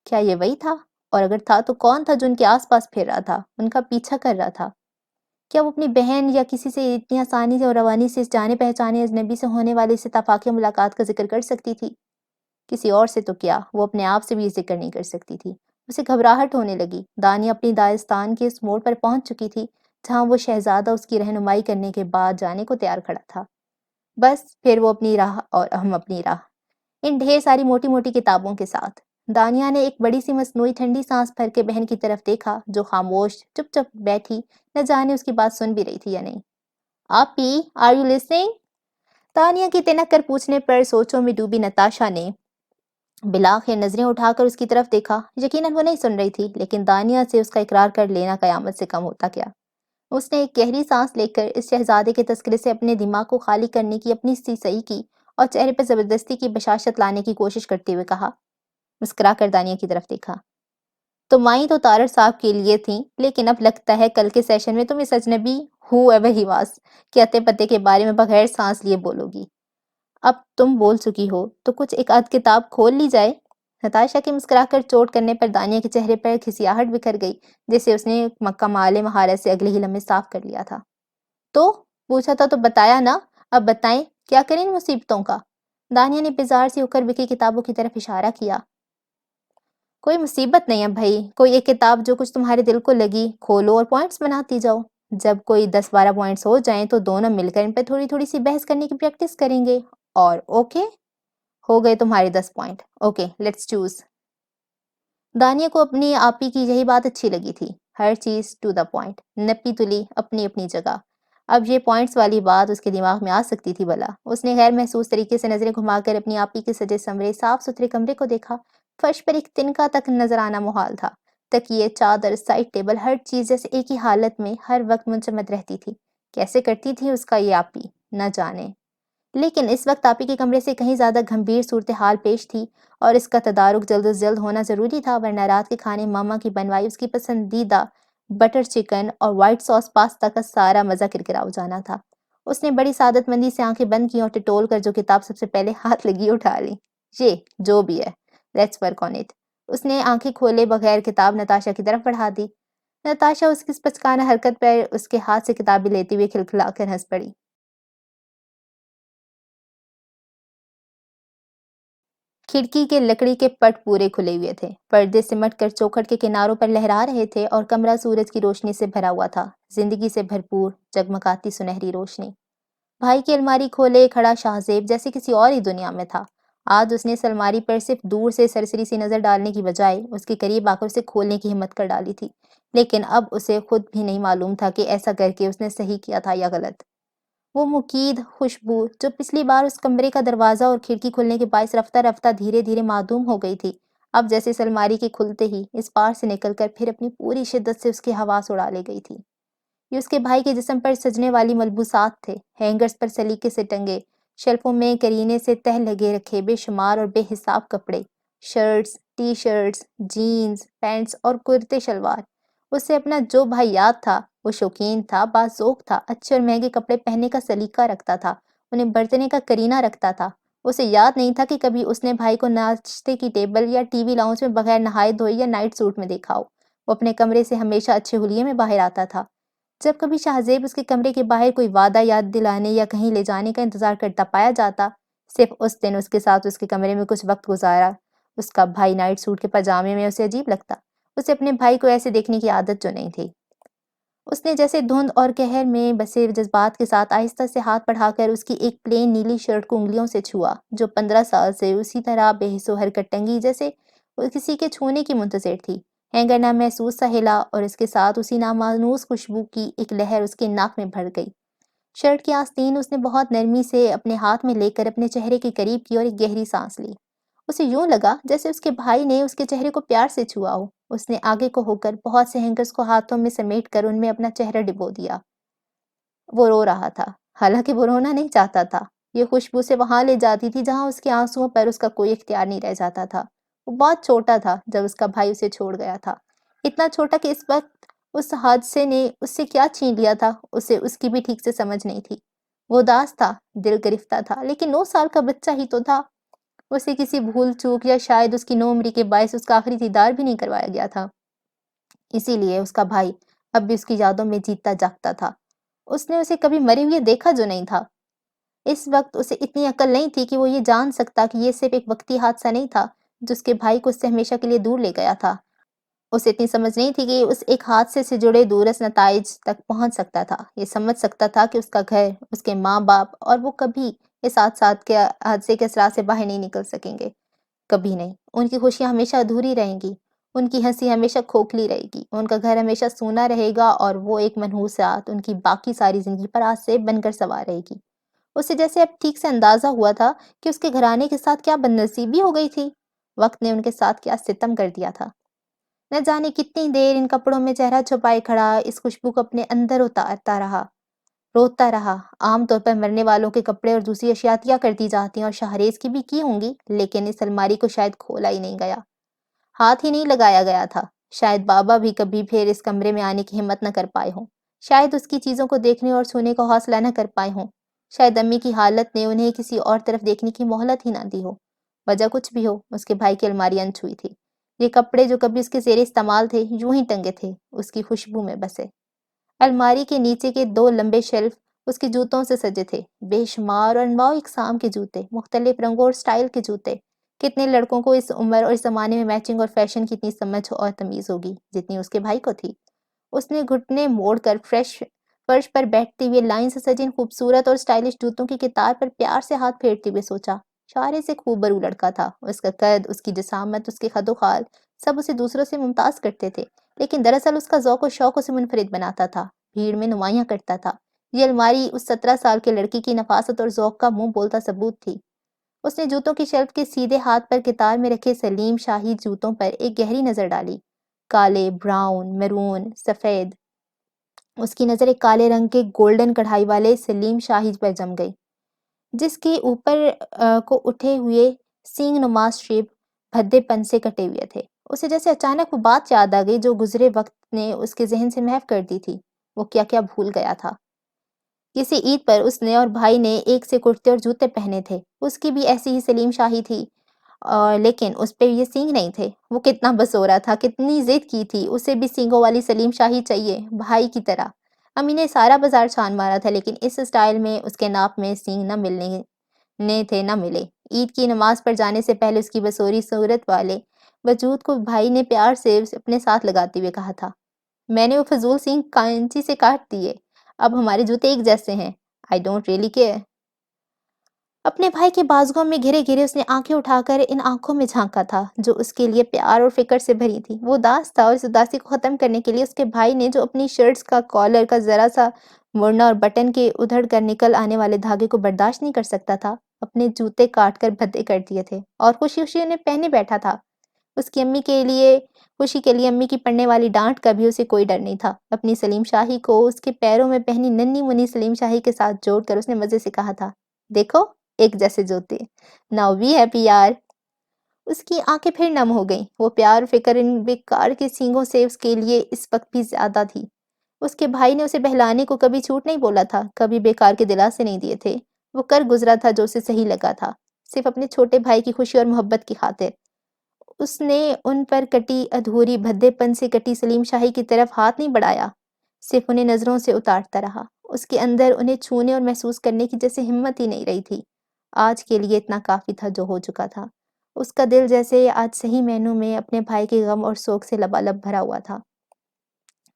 S1: کیا یہ وہی تھا؟ اور اگر تھا تو کون تھا جو ان کے آس پاس پھر رہا تھا، ان کا پیچھا کر رہا تھا؟ کیا وہ اپنی بہن یا کسی سے اتنی آسانی سے اور روانی سے اس جانے پہچانے اجنبی سے ہونے والی اس اتفاقی ملاقات کا ذکر کر سکتی تھی؟ کسی اور سے تو کیا، وہ اپنے آپ سے بھی یہ ذکر نہیں کر سکتی تھی۔ اسے گھبراہٹ ہونے لگی۔ دانیہ اپنی داستان کے اس موڑ پر پہنچ چکی تھی جہاں وہ شہزادہ اس کی رہنمائی کرنے کے بعد جانے کو تیار کھڑا تھا۔ بس پھر وہ اپنی راہ اور ہم اپنی راہ، ان ڈھیر ساری موٹی موٹی کتابوں کے ساتھ۔ دانیہ نے ایک بڑی سی مصنوعی ٹھنڈی سانس بھر کے بہن کی طرف دیکھا جو خاموش چپ چپ بیٹھی، نہ جانے اس کی بات سن بھی رہی تھی یا نہیں۔ آپی آر یو لسننگ؟ دانیہ کی تنک کر پوچھنے پر سوچوں میں ڈوبی نتاشا نے بلاخر نظریں اٹھا کر اس کی طرف دیکھا۔ یقیناً وہ نہیں سن رہی تھی، لیکن دانیہ سے اس کا اقرار کر لینا قیامت سے کم ہوتا کیا۔ اس نے ایک گہری سانس لے کر اس شہزادے کے تذکرے سے اپنے دماغ کو خالی کرنے کی اپنی سی صحیح کی اور چہرے پر زبردستی کی بشاشت لانے کی کوشش کرتے ہوئے کہا، مسکرا کر دانیہ کی طرف دیکھا، تم آئی تو تارڑ صاحب کے لیے تھیں، لیکن اب لگتا ہے کل کے سیشن میں تم اس اجنبی ہو ایور ہی واز کے اتے پتے کے بارے میں بغیر سانس لیے بولو گی۔ اب تم بول چکی ہو تو کچھ ایک آدھ کتاب کھول لی جائے۔ نتاشا کے مسکرا کر چوٹ کرنے پر دانیہ کے چہرے پر کھسیاہٹ بکھر گئی جسے اس نے کمال مہارت سے اگلے ہی لمحے صاف کر لیا تھا۔ تو پوچھا تھا تو بتایا نا، اب بتائیں کیا کریں ان مصیبتوں کا؟ دانیہ نے بیزار سی اکر بکی کتابوں کی طرف اشارہ کیا۔ کوئی مصیبت نہیں ہے بھائی، کوئی ایک کتاب جو کچھ تمہارے دل کو لگی کھولو اور پوائنٹس بناتی جاؤ۔ جب کوئی 10-12 پوائنٹس ہو جائیں تو دونوں مل کر ان پہ تھوڑی تھوڑی سی بحث کرنے کی پریکٹس کریں گے، اور اوکے ہو گئے تمہارے 10 point. Okay let's choose. Dania کو اپنی آپی کی یہی بات اچھی لگی تھی، ہر چیز ٹو دا پوائنٹ، نپی تلی اپنی اپنی جگہ۔ اب یہ پوائنٹس والی بات اس کے دماغ میں آ سکتی تھی بھلا؟ اس نے غیر محسوس طریقے سے نظریں گھما کر اپنی آپی کے سجے سمرے صاف ستھرے کمرے کو دیکھا۔ فرش پر ایک تنکا تک نظر آنا محال تھا، تکیے، چادر، سائڈ ٹیبل، ہر چیز جیسے ایک ہی حالت میں ہر وقت منجمد رہتی تھی۔ کیسے کرتی تھی اس کا یہ آپی، نہ جانے۔ لیکن اس وقت آپی کے کمرے سے کہیں زیادہ گھمبیر صورتحال پیش تھی، اور اس کا تدارک جلد از جلد ہونا ضروری تھا، ورنہ رات کے کھانے ماما کی بنوائی اس کی پسندیدہ بٹر چکن اور وائٹ ساس پاستا کا سارا مزہ کرکرا ہو جانا تھا۔ اس نے بڑی سعادت مندی سے آنکھیں بند کی اور ٹٹول کر جو کتاب سب سے پہلے ہاتھ لگی اٹھا لی۔ یہ جو بھی ہے، لیٹس ورک آن اٹ۔ اس نے آنکھیں کھولے بغیر کتاب نتاشا کی طرف بڑھا دی۔ نتاشا اس کی پچکانہ حرکت پر اس کے ہاتھ سے کتابیں لیتے ہوئے کھلکھلا کر ہنس پڑی۔ کھڑکی کے لکڑی کے پٹ پورے کھلے ہوئے تھے، پردے سمٹ کر چوکھٹ کے کناروں پر لہرا رہے تھے اور کمرہ سورج کی روشنی سے بھرا ہوا تھا، زندگی سے بھرپور، جگمگاتی سنہری روشنی۔ بھائی کی الماری کھولے کھڑا شاہزیب جیسے کسی اور ہی دنیا میں تھا۔ آج اس نے اس الماری پر صرف دور سے سرسری سی نظر ڈالنے کی بجائے اس کے قریب آ کر اسے کھولنے کی ہمت کر ڈالی تھی، لیکن اب اسے خود بھی نہیں معلوم تھا کہ ایسا کر کے اس نے صحیح کیا تھا یا غلط۔ وہ مکید خوشبو جو پچھلی بار اس کمرے کا دروازہ اور کھڑکی کھلنے کے باعث رفتہ رفتہ دھیرے دھیرے معدوم ہو گئی تھی، اب جیسے اس الماری کے کھلتے ہی اس پار سے نکل کر پھر اپنی پوری شدت سے اس کی حواس اڑا لے گئی تھی۔ یہ اس کے بھائی کے جسم پر سجنے والی ملبوسات تھے، ہینگرز پر سلیقے سے ٹنگے، شیلفوں میں کرینے سے تہ لگے رکھے بے شمار اور بے حساب کپڑے، shirts, T shirts, jeans, pants اور کرتے شلوار۔ اسے اپنا جو بھائی یاد تھا، وہ شوقین تھا، باذوق تھا، اچھے اور مہنگے کپڑے پہننے کا سلیقہ رکھتا تھا، انہیں برتنے کا کرینہ رکھتا تھا۔ اسے یاد نہیں تھا کہ کبھی اس نے بھائی کو ناشتے کی ٹیبل یا ٹی وی لاؤنج میں بغیر نہائے دھوئے یا نائٹ سوٹ میں دیکھا ہو۔ وہ اپنے کمرے سے ہمیشہ اچھے حلیے میں باہر آتا تھا۔ جب کبھی شاہزیب اس کے کمرے کے باہر کوئی وعدہ یاد دلانے یا کہیں لے جانے کا انتظار کرتا پایا جاتا، صرف اس دن اس کے ساتھ اس کے کمرے میں کچھ وقت گزارا اس کا بھائی نائٹ سوٹ کے پاجامے میں اسے عجیب لگتا۔ اسے اپنے بھائی کو ایسے دیکھنے کی عادت جو نہیں تھی۔ اس نے جیسے دھند اور قہر میں بسے جذبات کے ساتھ آہستہ سے ہاتھ بڑھا کر اس کی ایک پلین نیلی شرٹ کو انگلیوں سے چھوا، جو 15 سال سے اسی طرح بے حس و حرکت ٹنگی جیسے وہ کسی کے چھونے کی منتظر تھی۔ ہینگر نہ محسوس سا ہلا اور اس کے ساتھ اسی نامانوس خوشبو کی ایک لہر اس کے ناک میں بھر گئی۔ شرٹ کی آستین اس نے بہت نرمی سے اپنے ہاتھ میں لے کر اپنے چہرے کے قریب کی اور ایک گہری سانس لی۔ اسے یوں لگا جیسے اس کے بھائی نے اس کے چہرے کو پیار سے چھوا ہو۔ اس نے آگے کو ہو کر بہت سے ہینگرز کو ہاتھوں میں سمیٹ کر ان میں اپنا چہرہ ڈبو دیا۔ وہ رو رہا تھا، حالانکہ وہ رونا نہیں چاہتا تھا۔ یہ خوشبو اسے وہاں لے جاتی تھی جہاں اس کے آنسوؤں پر اس کا کوئی اختیار نہیں رہ جاتا تھا۔ وہ بہت چھوٹا تھا جب اس کا بھائی اسے چھوڑ گیا تھا، اتنا چھوٹا کہ اس وقت اس حادثے نے اس سے کیا چھین لیا تھا اسے اس کی بھی ٹھیک سے سمجھ نہیں تھی۔ وہ اداس تھا، دل گرفتہ تھا، لیکن 9 سال کا بچہ ہی تو تھا۔ اسے کسی بھول چوک یا شاید اس کی نوعمری کے باعث اس کا آخری دیدار بھی نہیں کروایا گیا تھا، اسی لیے اس کا بھائی اب بھی اس کی یادوں میں جیتا جاگتا تھا۔ اس نے اسے کبھی مرے ہوئے دیکھا جو نہیں تھا۔ اس وقت اسے اتنی عقل نہیں تھی کہ وہ یہ جان سکتا کہ یہ صرف ایک وقتی حادثہ نہیں تھا جو اس کے بھائی کو اس سے ہمیشہ کے لیے دور لے گیا تھا۔ اسے اتنی سمجھ نہیں تھی کہ اس ایک حادثے سے جڑے دورس نتائج تک پہنچ سکتا تھا۔ یہ سمجھ سکتا تھا کہ اس کا گھر، اس کے ماں باپ اور وہ کبھی اس حادثے کے اثرات سے باہر نہیں نکل سکیں گے، کبھی نہیں۔ ان کی خوشیاں ہمیشہ ادھوری رہیں گی، ان کی ہنسی ہمیشہ کھوکھلی رہے گی، ان کا گھر ہمیشہ سونا رہے گا اور وہ ایک منحوسات ان کی باقی ساری زندگی پر آج سے بن کر سوار رہے گی۔ اسے جیسے اب ٹھیک سے اندازہ ہوا تھا کہ اس کے گھرانے کے ساتھ کیا بدنصیبی ہو گئی تھی، وقت نے ان کے ساتھ کیا ستم کر دیا تھا۔ نہ جانے کتنی دیر ان کپڑوں میں چہرہ چھپائے کھڑا اس خوشبو کو اپنے اندر اتارتا رہا، روتا رہا۔ عام طور پر مرنے والوں کے کپڑے اور دوسری اشیاتیاں کرتی جاتی ہیں اور شاہریز کی بھی کی ہوں گی، لیکن اس الماری کو شاید کھولا ہی نہیں گیا، ہاتھ ہی نہیں لگایا گیا تھا۔ شاید بابا بھی کبھی پھر اس کمرے میں آنے کی ہمت نہ کر پائے ہوں، شاید اس کی چیزوں کو دیکھنے اور چھونے کا حوصلہ نہ کر پائے ہوں، شاید امی کی حالت نے انہیں کسی اور طرف دیکھنے کی مہلت ہی نہ دی ہو۔ وجہ کچھ بھی ہو، اس کے بھائی کی الماری انچھوئی تھی۔ یہ کپڑے جو کبھی اس کے زیر استعمال تھے یوں ہی ٹنگے تھے، اس کی خوشبو میں بسے۔ الماری کے نیچے کے 2 لمبے شیلف اس کے جوتوں سے سجے تھے، بے شمار اور انواع اقسام کے جوتے، مختلف رنگوں اور سٹائل کے جوتے۔ کتنے لڑکوں کو اس عمر اور اس زمانے میں میچنگ اور فیشن کی اتنی سمجھ اور تمیز ہوگی جتنی اس کے بھائی کو تھی۔ اس نے گھٹنے موڑ کر فرش پر بیٹھتے ہوئے لائن سے سجے ان خوبصورت اور سٹائلش جوتوں کی قطار پر پیار سے ہاتھ پھیرتے ہوئے سوچا، شہرے سے خوبرو لڑکا تھا، اس کا قد، اس کی جسامت، اس کے خد و خال سب اسے دوسروں سے ممتاز کرتے تھے، لیکن دراصل اس کا ذوق و شوق اسے منفرد بناتا تھا، بھیڑ میں نمایاں کرتا تھا۔ یہ الماری اس 17 سال کے لڑکی کی نفاست اور ذوق کا منہ بولتا ثبوت تھی۔ اس نے جوتوں کی شیلف کے سیدھے ہاتھ پر قطار میں رکھے سلیم شاہی جوتوں پر ایک گہری نظر ڈالی، کالے، براؤن، میرون، سفید۔ اس کی نظر ایک کالے رنگ کے گولڈن کڑھائی والے سلیم شاہی پر جم گئی، جس کے اوپر کو اٹھے ہوئے سینگ نما شیپ بھدے پن سے کٹے ہوئے تھے۔ اسے جیسے اچانک وہ بات یاد آ گئی جو گزرے وقت نے اس کے ذہن سے محو کر دی تھی۔ وہ کیا کیا بھول گیا تھا۔ کسی عید پر اس نے اور بھائی نے ایک سے کرتے اور جوتے پہنے تھے، اس کی بھی ایسی ہی سلیم شاہی تھی، لیکن اس پہ یہ سینگ نہیں تھے۔ وہ کتنا بسورا تھا، کتنی ضد کی تھی، اسے بھی سینگوں والی سلیم شاہی چاہیے، بھائی کی طرح۔ امی نے سارا بازار چھان مارا تھا، لیکن اس سٹائل میں اس کے ناپ میں سینگ نہ ملنے تھے نہ ملے۔ عید کی نماز پر جانے سے پہلے اس کی بسوری صورت والے وجود کو بھائی نے پیار سے اپنے ساتھ لگاتے ہوئے کہا تھا، میں نے وہ فضول سینگ کینچی سے کاٹ دیے، اب ہمارے جوتے ایک جیسے ہیں۔ I don't really care. اپنے بھائی کے بازوؤں میں گھرے گھرے اس نے آنکھیں اٹھا کر ان آنکھوں میں جھانکا تھا جو اس کے لیے پیار اور فکر سے بھری تھی۔ وہ اداس تھا اور اس اداسی کو ختم کرنے کے لیے اس کے بھائی نے جو اپنی شرٹس کا کالر کا ذرا سا مڑنا اور بٹن کے ادھڑ کر نکل آنے والے دھاگے کو برداشت نہیں کر سکتا تھا، اپنے جوتے کاٹ کر بھدے کر دیے تھے اور خوشی خوشی انہیں پہنے بیٹھا تھا۔ اس کی امی کے لیے خوشی کے لیے امی کی پڑنے والی ڈانٹ کا بھی اسے کوئی ڈر نہیں تھا۔ اپنی سلیم شاہی کو اس کے پیروں میں پہنی ننھی منی سلیم شاہی کے ساتھ جوڑ کر اس نے مزے سے کہا تھا، دیکھو ایک جیسے جوتے، ناؤ وی ہیپی یار۔ اس کی آنکھیں پھر نم ہو گئیں۔ وہ پیار فکر ان بیکار کے سینگوں سے اس کے لیے اس وقت بھی زیادہ تھی۔ اس کے بھائی نے اسے بہلانے کو کبھی جھوٹ نہیں بولا تھا، کبھی بیکار کے دلاسے نہیں دیے تھے۔ وہ کر گزرا تھا جو اسے صحیح لگا تھا، صرف اپنے چھوٹے بھائی کی خوشی اور محبت کی خاطر۔ اس نے ان پر کٹی ادھوری بھدے پن سے کٹی سلیم شاہی کی طرف ہاتھ نہیں بڑھایا، صرف انہیں نظروں سے اتارتا رہا۔ اس کے اندر انہیں چھونے اور محسوس کرنے کی جیسے ہمت ہی نہیں رہی تھی۔ آج کے لیے اتنا کافی تھا جو ہو چکا تھا۔ اس کا دل جیسے آج صحیح معنوں میں اپنے بھائی کے غم اور سوگ سے لبالب بھرا ہوا تھا۔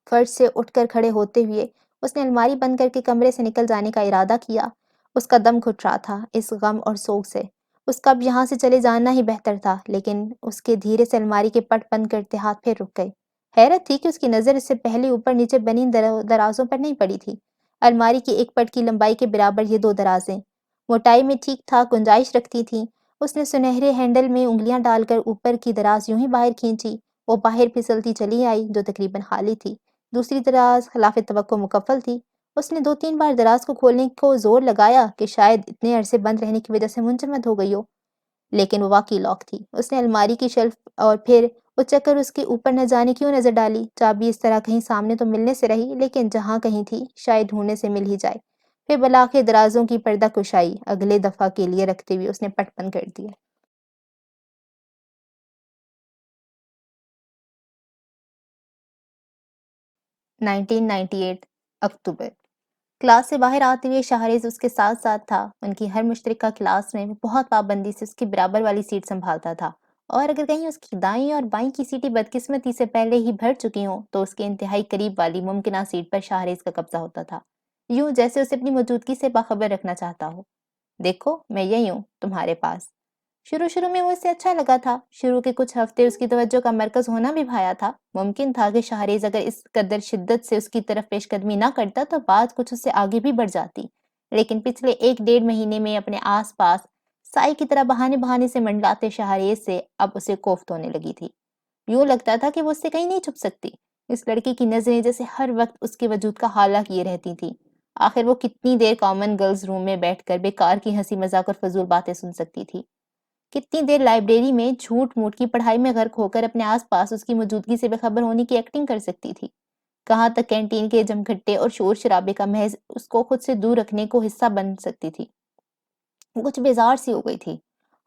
S1: فرش سے اٹھ کر کھڑے ہوتے ہوئے اس نے الماری بند کر کے کمرے سے نکل جانے کا ارادہ کیا۔ اس کا دم گھٹ رہا تھا اس غم اور سوگ سے۔ اس کا اب یہاں سے چلے جانا ہی بہتر تھا، لیکن اس کے دھیرے سے الماری کے پٹ بند کرتے ہاتھ پھر رک گئے۔ حیرت تھی کہ اس کی نظر اس سے پہلے اوپر نیچے بنی درازوں پر نہیں پڑی تھی۔ الماری کی ایک پٹ کی لمبائی کے برابر یہ 2 درازیں موٹائی میں ٹھیک ٹھاک گنجائش رکھتی تھیں۔ اس نے سنہرے ہینڈل میں انگلیاں ڈال کر اوپر کی دراز یوں ہی باہر کھینچی، وہ باہر پھسلتی چلی آئی جو تقریباً خالی تھی۔ دوسری دراز خلاف توقع مقفل تھی۔ اس نے 2-3 بار دراز کو کھولنے کو زور لگایا کہ شاید اتنے عرصے بند رہنے کی وجہ سے منجمد ہو گئی ہو، لیکن وہ واقعی لاک تھی۔ اس نے الماری کی شیلف اور پھر اچک کر اس کے اوپر نہ جانے کیوں نظر ڈالی۔ چابی اس طرح کہیں سامنے تو ملنے سے رہی، لیکن جہاں کہیں تھی شاید ڈھونڈنے سے مل ہی جائے۔ پھر بلاخر درازوں کی پردہ کشائی اگلے دفعہ کے لیے رکھتے ہوئے اس نے پٹ بند کر دیا۔ 1998 اکتوبر۔ کلاس سے باہر آتے ہوئے شاہریز اس کے ساتھ ساتھ تھا۔ ان کی ہر مشترکہ کلاس میں وہ بہت پابندی سے اس کی برابر والی سیٹ سنبھالتا تھا، اور اگر کہیں اس کی دائیں اور بائیں کی سیٹیں بدقسمتی سے پہلے ہی بھر چکی ہوں تو اس کے انتہائی قریب والی ممکنہ سیٹ پر شاہریز کا قبضہ ہوتا تھا، یوں جیسے اسے اپنی موجودگی سے باخبر رکھنا چاہتا ہو۔ دیکھو میں یہی ہوں تمہارے پاس۔ شروع میں وہ اس سے اچھا لگا تھا۔ شروع کے کچھ ہفتے اس کی توجہ کا مرکز ہونا بھی بھایا تھا۔ ممکن تھا کہ شاہریز اگر اس قدر شدت سے اس کی طرف پیش قدمی نہ کرتا تو بات کچھ اس سے آگے بھی بڑھ جاتی، لیکن پچھلے 1-1.5 مہینے میں اپنے آس پاس سائی کی طرح بہانے سے منڈلاتے شاہریز سے اب اسے کوفت ہونے لگی تھی۔ یوں لگتا تھا کہ وہ اس سے کہیں نہیں چھپ سکتی۔ اس لڑکی کی نظریں جیسے ہر وقت اس کے وجود کا حالہ کیے رہتی تھیں۔ آخر وہ کتنی دیر کامن گرلز روم میں بیٹھ کر بیکار کی ہنسی مذاق اور فضول باتیں سن سکتی تھی؟ کتنی دیر لائبریری میں جھوٹ موٹ کی پڑھائی میں غرق ہو کر اپنے آس پاس اس کی موجودگی سے بے خبر ہونے کی ایکٹنگ کر سکتی تھی؟ کہاں تک کینٹین کے جمگھٹے اور شور شرابے کا محض اس کو خود سے دور رکھنے کو حصہ بن سکتی تھی؟ وہ کچھ بیزار سی ہو گئی تھی،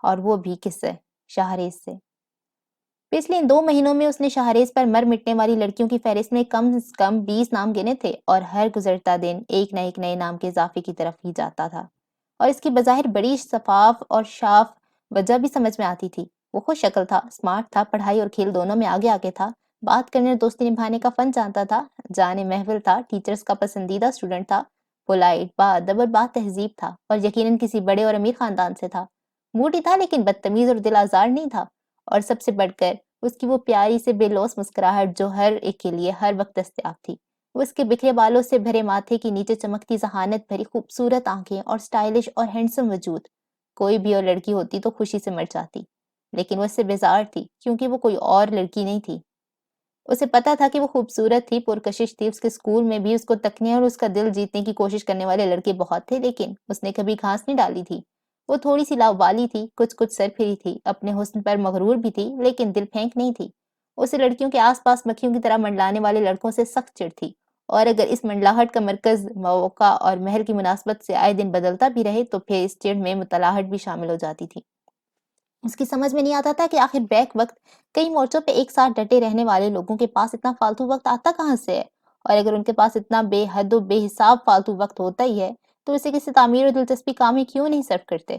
S1: اور وہ بھی کس سے؟ شاہریز سے۔ پچھلے 2 مہینوں میں اس نے شاہریز پر مر مٹنے والی لڑکیوں کی فہرست میں کم از کم 20 نام گنے تھے، اور ہر گزرتا دن ایک نئے نام کے اضافے کی طرف ہی جاتا تھا، اور اس کی بظاہر بڑی شفاف اور شاف وجہ بھی سمجھ میں آتی تھی۔ وہ خوش شکل تھا، اسمارٹ تھا، پڑھائی اور کھیل دونوں میں آگے تھا، بات کرنے اور دوستی نبھانے کا فن جانتا تھا، جانے محفل تھا، ٹیچرز کا پسندیدہ اسٹوڈنٹ تھا، پولائٹ، باادب اور با تہذیب تھا، اور یقیناً کسی بڑے اور امیر خاندان سے تھا۔ موڈی تھا لیکن بدتمیز اور دل آزار نہیں تھا، اور سب سے بڑھ کر اس کی وہ پیاری سے بے لوث مسکراہٹ جو ہر ایک کے لیے ہر وقت دستیاب تھی۔ وہ اس کے بکھرے بالوں سے بھرے ماتھے کے نیچے چمکتی ذہانت بھری خوبصورت آنکھیں اور سٹائلش اور ہینڈسم وجود، کوئی بھی اور لڑکی ہوتی تو خوشی سے مر جاتی، لیکن وہ اس سے بیزار تھی کیونکہ وہ کوئی اور لڑکی نہیں تھی۔ اسے پتا تھا کہ وہ خوبصورت تھی، پرکشش تھی، اس کے اسکول میں بھی اس کو تکنے اور اس کا دل جیتنے کی کوشش کرنے والے لڑکے بہت تھے، لیکن اس نے کبھی گھاس نہیں ڈالی تھی۔ وہ تھوڑی سی لاوالی تھی، کچھ سرپھری تھی، اپنے حسن پر مغرور بھی تھی، لیکن دل پھینک نہیں تھی۔ اسے لڑکیوں کے آس پاس مکھیوں کی طرح منڈلانے والے لڑکوں سے سخت چڑ تھی، اور اگر اس منڈلاہٹ کا مرکز موقع اور محل کی مناسبت سے آئے دن بدلتا بھی رہے تو پھر اس چڑ میں متلاہٹ بھی شامل ہو جاتی تھی۔ اس کی سمجھ میں نہیں آتا تھا کہ آخر بیک وقت کئی مورچوں پہ ایک ساتھ ڈٹے رہنے والے لوگوں کے پاس اتنا فالتو وقت آتا کہاں سے ہے، اور اگر ان کے پاس اتنا بے حد و بے حساب فالتو وقت ہوتا ہی ہے تو اسے کسی تعمیر و دلچسپی کام ہی کیوں نہیں صرف کرتے۔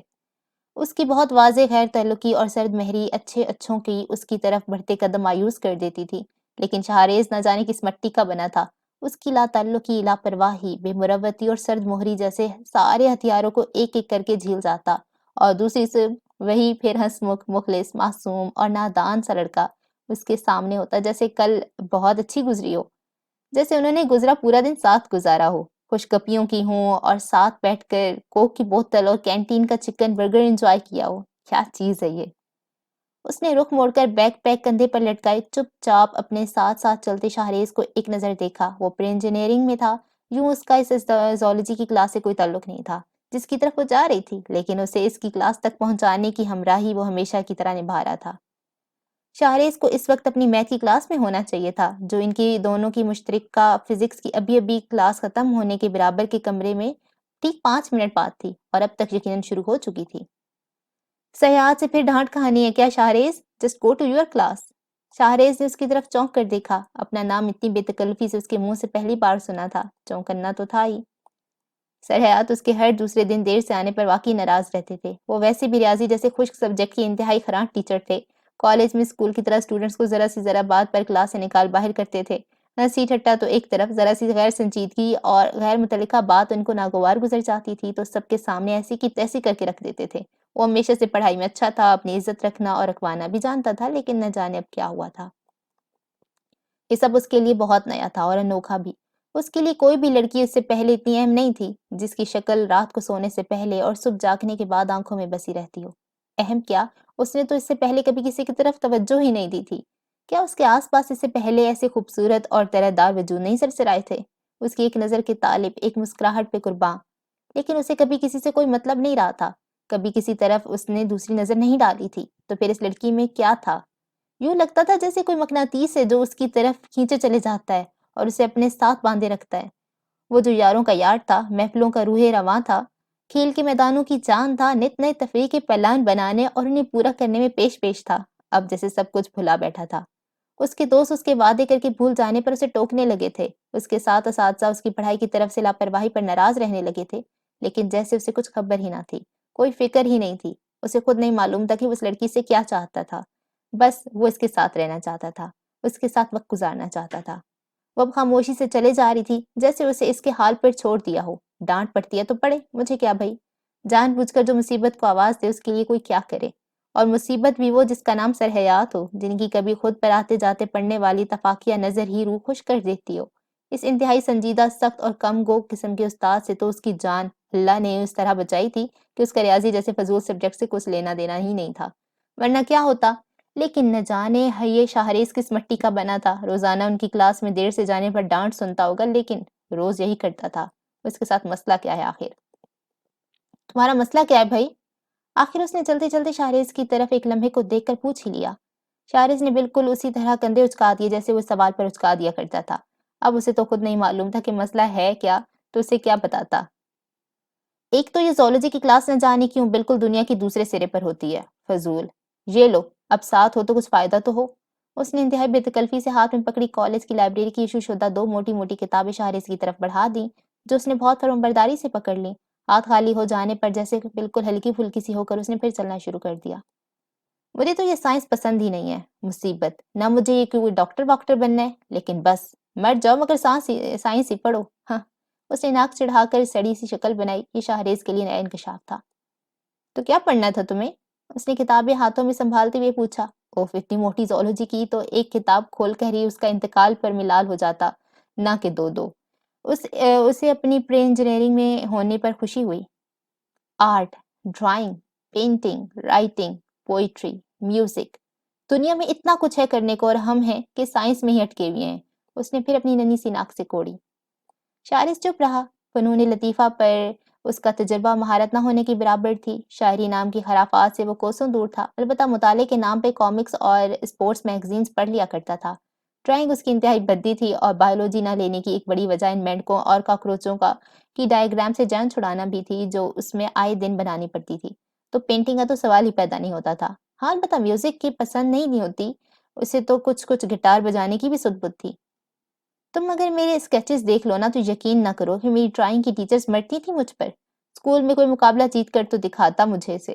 S1: اس کی بہت واضح غیر تعلقی اور سرد مہری اچھے اچھوں کی اس کی طرف بڑھتے قدم مایوس کر دیتی تھی، لیکن شہریز نہ جانے کس مٹی کا بنا تھا۔ اس کی لا تعلقی، لاپرواہی، بے مروتی اور سرد مہری جیسے سارے ہتھیاروں کو ایک ایک کر کے جھیل جاتا، اور دوسری سے وہی پھر ہنسمکھ، مخلص، معصوم اور نادان سا لڑکا اس کے سامنے ہوتا، جیسے کل بہت اچھی گزری ہو، جیسے انہوں نے گزرا پورا دن ساتھ گزارا ہو، خوش گپیوں کی ہوں اور ساتھ بیٹھ کر کوک کی بوتل اور کینٹین کا چکن برگر انجوائے کیا ہو۔ کیا چیز ہے یہ! اس نے رخ موڑ کر بیک پیک کندھے پر لٹکائے چپ چاپ اپنے ساتھ ساتھ چلتے شاہریز کو ایک نظر دیکھا۔ وہ پری انجینئرنگ میں تھا، یوں اس کا اس زولوجی کی کلاس سے کوئی تعلق نہیں تھا جس کی طرف وہ جا رہی تھی، لیکن اسے اس کی کلاس تک پہنچانے کی ہمراہی وہ ہمیشہ کی طرح نبھا رہا تھا۔ شاہریز کو اس وقت اپنی میتھ کی کلاس میں ہونا چاہیے تھا، جو ان کی دونوں کی مشترکہ فزکس کی ابھی کلاس ختم ہونے کے برابر کے کمرے میں ٹھیک 5 منٹ بعد تھی، اور اب تک یقیناً شروع ہو چکی تھی۔ سیاحت سے پھر ڈانٹ کہانی ہے کیا Shahrez? Just go to your class. Shahrez نے اس کی طرف چونک کر دیکھا، اپنا نام اتنی بے تکلفی سے اس کے منہ سے پہلی بار سنا تھا، چونکنا تو تھا ہی۔ سر حیات اس کے ہر دوسرے دن دیر سے آنے پر واقعی ناراض رہتے تھے۔ وہ ویسے بھی ریاضی جیسے خشک سبجیکٹ کے انتہائی خرانٹ ٹیچر تھے۔ کالج میں اسکول کی طرح اسٹوڈنٹس کو ذرا سی ذرا بات پر کلاس سے نکال باہر کرتے تھے۔ ہنسی ٹھٹا تو ایک طرف، ذرا سی غیر سنجیدگی اور غیر متعلقہ بات ان کو ناگوار گزر جاتی تھی تو سب کے سامنے ایسی کی تیسی کر کے رکھ دیتے تھے۔ وہ ہمیشہ سے پڑھائی میں اچھا تھا، اپنی عزت رکھنا اور رکھوانا بھی جانتا تھا، لیکن نہ جانے اب کیا ہوا تھا۔ یہ سب اس کے لیے بہت نیا تھا اور انوکھا بھی۔ اس کے لیے کوئی بھی لڑکی اس سے پہلے اتنی اہم نہیں تھی جس کی شکل رات کو سونے سے پہلے اور صبح جاگنے کے بعد آنکھوں میں بسی رہتی ہو۔ اہم کیا، اس نے تو اس سے پہلے کبھی کسی کی طرف توجہ ہی نہیں دی تھی۔ کیا اس کے آس پاس اس سے پہلے ایسے خوبصورت اور طرح دار وجود نہیں سرسرائے تھے؟ اس کی ایک نظر کے طالب، ایک مسکراہٹ پہ قرباں، لیکن اسے کبھی کسی سے کوئی مطلب نہیں رہا تھا، کبھی کسی طرف اس نے دوسری نظر نہیں ڈالی تھی، تو پھر اس لڑکی میں کیا تھا؟ یوں لگتا تھا جیسے کوئی مقناطیس ہے جو اس کی طرف کھینچے چلے جاتا ہے اور اسے اپنے ساتھ باندھے رکھتا ہے۔ وہ جو یاروں کا یار تھا، محفلوں کا روح رواں تھا، کھیل کے میدانوں کی جان تھا، نت نئے تفریح کے پلان بنانے اور انہیں پورا کرنے میں پیش تھا، اب جیسے سب کچھ بھلا بیٹھا تھا۔ اس کے دوست اس کے وعدے کر کے بھول جانے پر اسے ٹوکنے لگے تھے، اس کے ساتھ اساتذہ اس کی پڑھائی کی طرف سے لاپرواہی پر ناراض رہنے لگے تھے، لیکن جیسے اسے کچھ خبر ہی نہ تھی، کوئی فکر ہی نہیں تھی۔ اسے خود نہیں معلوم تھا کہ وہ اس لڑکی سے کیا چاہتا تھا، بس وہ اس کے ساتھ رہنا چاہتا تھا، اس کے ساتھ وقت گزارنا چاہتا تھا۔ وہ اب خاموشی سے چلے جا رہی تھی، جیسے اسے اس کے حال پر چھوڑ دیا ہو۔ ڈانٹ پڑتی ہے تو پڑے، مجھے کیا بھائی؟ جان بوجھ کر جو مصیبت کو آواز دے اس کے لیے کوئی کیا کرے، اور مصیبت بھی وہ جس کا نام سر حیات ہو، جن کی کبھی خود پر آتے جاتے پڑنے والی تفاقیہ نظر ہی روح خوش کر دیتی ہو۔ اس انتہائی سنجیدہ، سخت اور کم گو قسم کے استاد سے تو اس کی جان اللہ نے اس طرح بچائی تھی کہ اس کا ریاضی جیسے فضول سبجیکٹ سے کچھ لینا دینا ہی نہیں تھا، ورنہ کیا ہوتا۔ لیکن نہ جانے یہ شاہریز کس مٹی کا بنا تھا، روزانہ ان کی کلاس میں دیر سے جانے پر ڈانٹ سنتا ہوگا، لیکن روز یہی کرتا تھا۔ اس کے ساتھ مسئلہ کیا ہے آخر؟ تمہارا مسئلہ کیا ہے بھائی؟ آخر اس نے چلتے چلتے شاہریز کی طرف ایک لمحے کو دیکھ کر پوچھ ہی لیا۔ شاہریز نے بالکل اسی طرح کندھے اچکا دیے جیسے وہ سوال پر اچکا دیا کرتا تھا۔ اب اسے تو خود نہیں معلوم تھا کہ مسئلہ ہے کیا، تو اسے کیا بتاتا۔ ایک تو یہ زولوجی کی کلاس نہ جانے کیوں بالکل دنیا کی دوسرے سرے پر ہوتی ہے، فضول۔ یہ لو، اب ساتھ ہو تو کچھ فائدہ تو ہو۔ اس نے انتہائی بے تکلفی سے ہاتھ میں پکڑی کالج کی لائبریری کی ایشو شدہ 2 موٹی موٹی کتابیں شاہریز کی طرف بڑھا دیں، جو اس نے بہت فرمانبرداری سے پکڑ لیں۔ ہاتھ خالی ہو جانے پر جیسے بالکل ہلکی پھلکی سی ہو کر اس نے پھر چلنا شروع کر دیا۔ مجھے تو یہ سائنس پسند ہی نہیں ہے، مصیبت نہ مجھے یہ کوئی ڈاکٹر واکٹر بننا ہے، لیکن بس مر جاؤ مگر سائنس ہی پڑھو۔ ہاں، اس نے ناک چڑھا کر سڑی سی شکل بنائی۔ یہ شاہریز کے لیے نیا انکشاف تھا۔ تو کیا پڑھنا تھا تمہیں؟ اس نے کتابیں ہاتھوں میں سنبھالتے ہوئے پوچھا۔ اوف، اتنی موٹی زولوجی کی تو ایک کتاب کھول کر ہی اس کا انتقال پر ملال ہو جاتا، نہ کہ دو دو۔ اسے اپنی پری انجینئرنگ میں ہونے پر خوشی ہوئی۔ Art, drawing, painting, writing, poetry, music, دنیا میں اتنا کچھ ہے کرنے کو اور ہم ہیں کہ سائنس میں ہی اٹکے ہوئے ہیں۔ اس نے پھر اپنی ننھی سی ناک سے کوڑی۔ شارث چپ رہا۔ فنون لطیفہ پر اس کا تجربہ مہارت نہ ہونے کی برابر تھی۔ شاعری نام کی خرافات سے وہ کوسوں دور تھا، البتہ مطالعے کے نام پہ کامکس اور اسپورٹس میگزینز پڑھ لیا کرتا تھا۔ ڈرائنگ اس کی انتہائی بدی تھی اور بایولوجی نہ لینے کی ایک بڑی وجہ ان مینڈکوں اور کاکروچوں کی ڈائیگرام سے جان چھڑانا بھی تھی جو اس میں آئے دن بنانی پڑتی تھی۔ تو پینٹنگ کا تو سوال ہی پیدا نہیں ہوتا تھا۔ ہاں، البتہ میوزک کی پسند نہیں ہوتی، اسے تو کچھ گٹار بجانے کی بھی سد بد تھی۔ تم اگر میرے اسکیچز دیکھ لو نا تو یقین نہ کرو کہ میری ڈرائنگ کی ٹیچرز مرتی تھی مجھ پر۔ اسکول میں کوئی مقابلہ جیت کر تو دکھاتا مجھے سے۔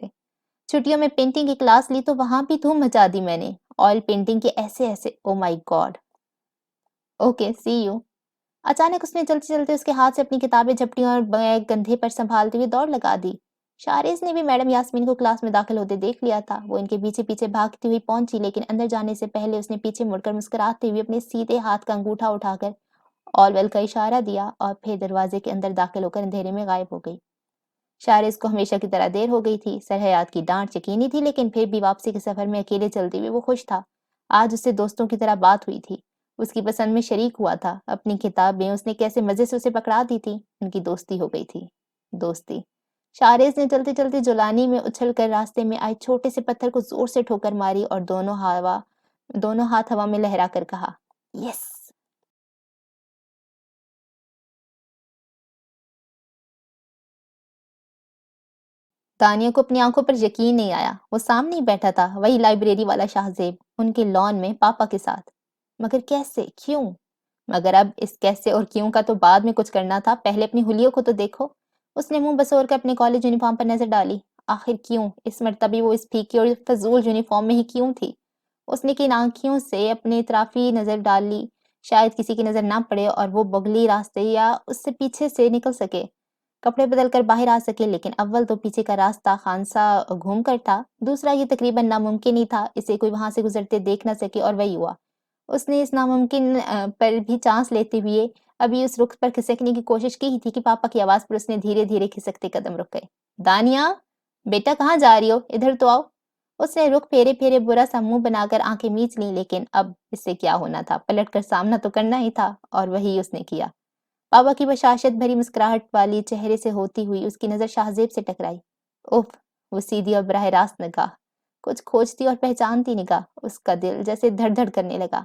S1: چھٹیوں میں پینٹنگ کی کلاس لی تو وہاں بھی دھوم مچا دی میں نے۔ آئل پینٹنگ کے ایسے oh my God. Okay, see you. اچانک اس نے چلتے چلتے اس کے ہاتھ سے اپنی کتابیں جھپٹی اور بیگ کندھے پر سنبھالتے ہوئے دوڑ لگا دی۔ شارث نے بھی میڈم یاسمین کو کلاس میں داخل ہوتے دیکھ لیا تھا۔ وہ ان کے پیچھے پیچھے بھاگتی ہوئی پہنچی، لیکن اندر جانے سے پہلے اس نے پیچھے مڑ کر مسکراتے ہوئے اپنے سیدھے ہاتھ کا انگوٹھا اٹھا کر آل ویل کا اشارہ دیا اور پھر دروازے کے اندر داخل ہو کر اندھیرے میں غائب ہو گئی۔ شارث کو ہمیشہ کی طرح دیر ہو گئی تھی۔ سرحیات کی ڈانٹ یقینی تھی، لیکن پھر بھی واپسی کے سفر میں اکیلے چلتے ہوئے وہ خوش تھا۔ آج اس سے دوستوں کی طرح بات ہوئی تھی، اس کی پسند میں شریک ہوا تھا۔ اپنی کتابیں اس نے کیسے مزے سے اسے پکڑا دی تھی۔ ان کی دوستی ہو گئی تھی۔ دوستی۔ شارث نے چلتے چلتے جولانی میں اچھل کر راستے میں آئے چھوٹے سے پتھر کو زور سے ٹھوکر ماری اور دونوں ہاتھ ہوا میں لہرا کر کہا، یس۔ دانیہ کو اپنی آنکھوں پر یقین نہیں آیا۔ وہ سامنے ہی بیٹھا تھا، وہی لائبریری والا شاہ زیب، ان کے لان میں پاپا کے ساتھ۔ مگر کیسے؟ کیوں؟ مگر اب اس کیسے اور کیوں کا تو بعد میں کچھ کرنا تھا، پہلے اپنی حلیوں کو تو دیکھو۔ اس نے منہ بسور کر اپنے کالج یونیفارم پر نظر ڈالی۔ آخر کیوں؟ اس مرتبہ وہ اس پھیکی اور فضول یونیفارم میں ہی کیوں تھی؟ اس نے کن آنکھیوں سے اپنے اطرافی نظر ڈالی، شاید کسی کی نظر نہ پڑے اور وہ بغلی راستے یا اس سے پیچھے سے نکل سکے، کپڑے بدل کر باہر آ سکے۔ لیکن اول تو پیچھے کا راستہ خانسا گھوم کر تھا، دوسرا یہ تقریباً ناممکن ہی تھا، اسے کوئی وہاں سے گزرتے دیکھ نہ سکے، اور وہی ہوا۔ اس نے اس ناممکن پر بھی چانس لیتے ہوئے ابھی اس رخ پر کھسکنے کی کوشش کی ہی تھی کہ پاپا کی آواز پر اس نے دھیرے دھیرے کھسکتے قدم رک گئے۔ دانیہ، بیٹا کہاں جا رہی ہو؟ ادھر تو آؤ۔ اس نے رخ پھیرے پھیرے برا سا منہ بنا کر آنکھیں میچ لیں، لیکن اب اس سے کیا ہونا تھا، پلٹ کر سامنا تو کرنا ہی تھا، اور وہی اس نے کیا۔ پاپا کی بشاشت بھری مسکراہٹ والی چہرے سے ہوتی ہوئی اس کی نظر شاہ زیب سے ٹکرائی۔ اف، وہ سیدھی اور براہ راست نگاہ، کچھ کھوجتی اور پہچانتی نگاہ، اس کا دل جیسے دھڑ دھڑ کرنے لگا۔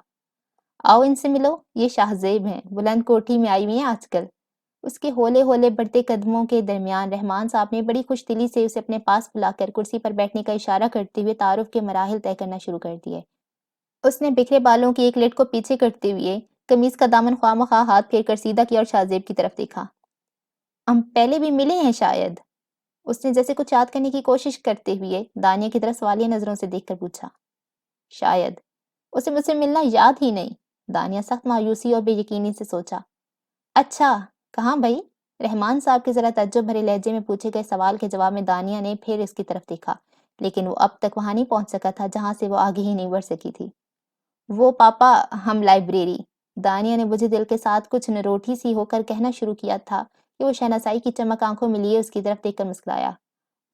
S1: آؤ ان سے ملو، یہ شاہ زیب ہیں، بلند کوٹھی میں آئی ہوئی ہیں آج کل۔ اس کے ہولے ہولے بڑھتے قدموں کے درمیان رحمان صاحب نے بڑی خوش دلی سے اسے اپنے پاس بلا کر کرسی پر بیٹھنے کا اشارہ کرتے ہوئے تعارف کے مراحل طے کرنا شروع کر دیے۔ اس نے بکھرے بالوں کی ایک لٹ کو پیچھے کرتے ہوئے قمیص کا دامن خواہ مخواہ ہاتھ پھیر کر سیدھا کیا اور شاہ زیب کی طرف دیکھا۔ ہم پہلے بھی ملے ہیں شاید؟ اس نے جیسے کچھ یاد کرنے کی کوشش کرتے ہوئے دانیہ کی طرف سوالیہ نظروں سے دیکھ کر پوچھا۔ شاید۔ اسے مجھ سے ملنا یاد ہی نہیں۔ دانیہ سخت مایوسی اور بے یقینی سے سوچا۔ اچھا، کہاں بھائی؟ رحمان صاحب کے ذرا تعجب بھرے لہجے میں پوچھے گئے سوال کے جواب میں دانیہ نے پھر اس کی طرف دیکھا، لیکن وہ اب تک وہاں نہیں پہنچ سکا تھا جہاں سے وہ آگے ہی نہیں بڑھ سکی تھی۔ وہ پاپا، ہم لائبریری۔ دانیہ نے مجھے دل کے ساتھ کچھ نروٹھی سی ہو کر کہنا شروع کیا تھا کہ وہ شہنشائی کی چمک آنکھوں میں لیے اس کی طرف دیکھ کر مسکرایا۔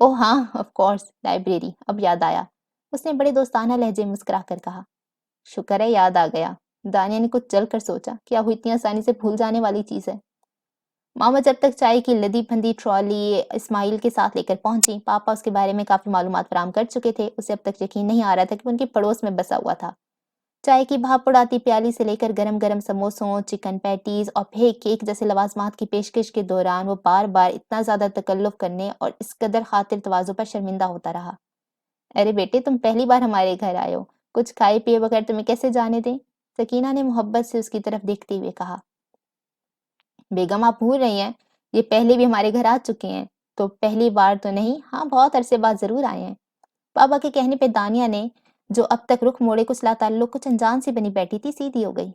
S1: اوہ ہاں، آف کورس، لائبریری، اب یاد آیا۔ اس نے بڑے دوستانہ لہجے میں مسکرا کر کہا۔ شکر ہے یاد آ گیا۔ دانیہ نے کچھ جل کر سوچا، کیا وہ اتنی آسانی سے بھول جانے والی چیز ہے؟ ماما جب تک چائے کی لدی پھندی ٹرالی اسماعیل کے ساتھ لے کر پہنچی، پاپا اس کے بارے میں کافی معلومات فراہم کر چکے تھے۔ اسے اب تک یقین نہیں آ رہا تھا کہ وہ ان کے پڑوس میں بسا ہوا تھا۔ چائے کی بھاپ اڑاتی پیالی سے لے کر گرم گرم سموسوں، چکن پیٹیز اور پھر کیک جیسے لوازمات کی پیشکش کے دوران وہ بار بار اتنا زیادہ تکلف کرنے اور اس قدر خاطر تواضع پر شرمندہ ہوتا رہا۔ ارے بیٹے، تم پہلی بار ہمارے گھر آئے ہو، کچھ کھائے پیے بغیر تمہیں کیسے جانے دیں؟ سکینہ نے محبت سے اس کی طرف دیکھتے ہوئے کہا۔ بیگم، آپ بھول رہی ہیں، یہ پہلے بھی ہمارے گھر آ چکے ہیں، تو پہلی بار تو نہیں، ہاں بہت عرصے بعد ضرور آئے ہیں۔ پاپا کے کہنے پہ دانیہ نے، جو اب تک رخ موڑے کچھ لاتعلق کچھ انجان سی بنی بیٹھی تھی، سیدھی ہو گئی۔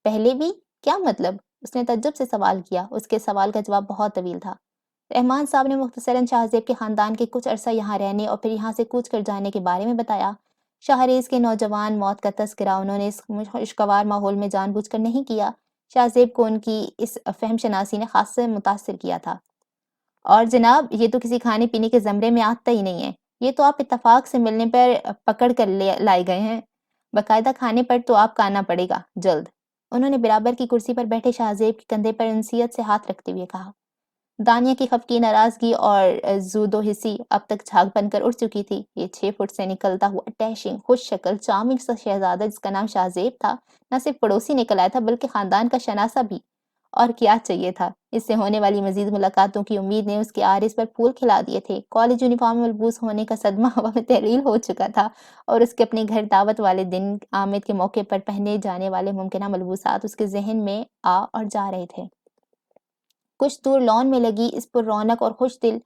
S1: پہلے بھی؟ کیا مطلب؟ اس نے تعجب سے سوال کیا۔ اس کے سوال کا جواب بہت طویل تھا۔ رحمان صاحب نے مختصراً شاہزیب کے خاندان کے کچھ عرصہ یہاں رہنے اور پھر یہاں سے کوچ کر جانے کے بارے میں بتایا۔ شاہریز کے نوجوان موت کا تذکرہ انہوں نے اس خوشگوار ماحول میں جان بوجھ کر نہیں کیا۔ شاہزیب کو ان کی اس فہم شناسی نے خاص متاثر کیا تھا۔ اور جناب، یہ تو کسی کھانے پینے کے زمرے میں آتا ہی نہیں ہے، یہ تو آپ اتفاق سے ملنے پر پکڑ کر لائے گئے ہیں، باقاعدہ کھانے پر تو آپ کا آنا پڑے گا جلد۔ انہوں نے برابر کی کرسی پر بیٹھے شاہزیب کے کندھے پر انسیت سے ہاتھ رکھتے ہوئے کہا۔ دانیہ کی خفقی ناراضگی اور زود و حسی اب تک جھاگ بن کر اٹھ چکی تھی۔ یہ 6 فٹ سے نکلتا ہوا ڈیشنگ، خوش شکل، چارمنگ سا شہزادہ جس کا نام شاہزیب تھا، نہ صرف پڑوسی نکل آیا تھا بلکہ خاندان کا شناسہ بھی۔ اور کیا چاہیے تھا؟ اس سے ہونے والی مزید ملاقاتوں کی امید نے اس کے عارض پر پھول کھلا دیے تھے۔ کالج یونیفارم میں ملبوس ہونے کا صدمہ ہوا میں تحلیل ہو چکا تھا اور اس کے اپنے گھر دعوت والے دن آمد کے موقع پر پہنے جانے والے ممکنہ ملبوسات اس کے ذہن میں آ اور جا رہے تھے۔ کچھ دور لان میں لگی اس پر رونق اور خوش دل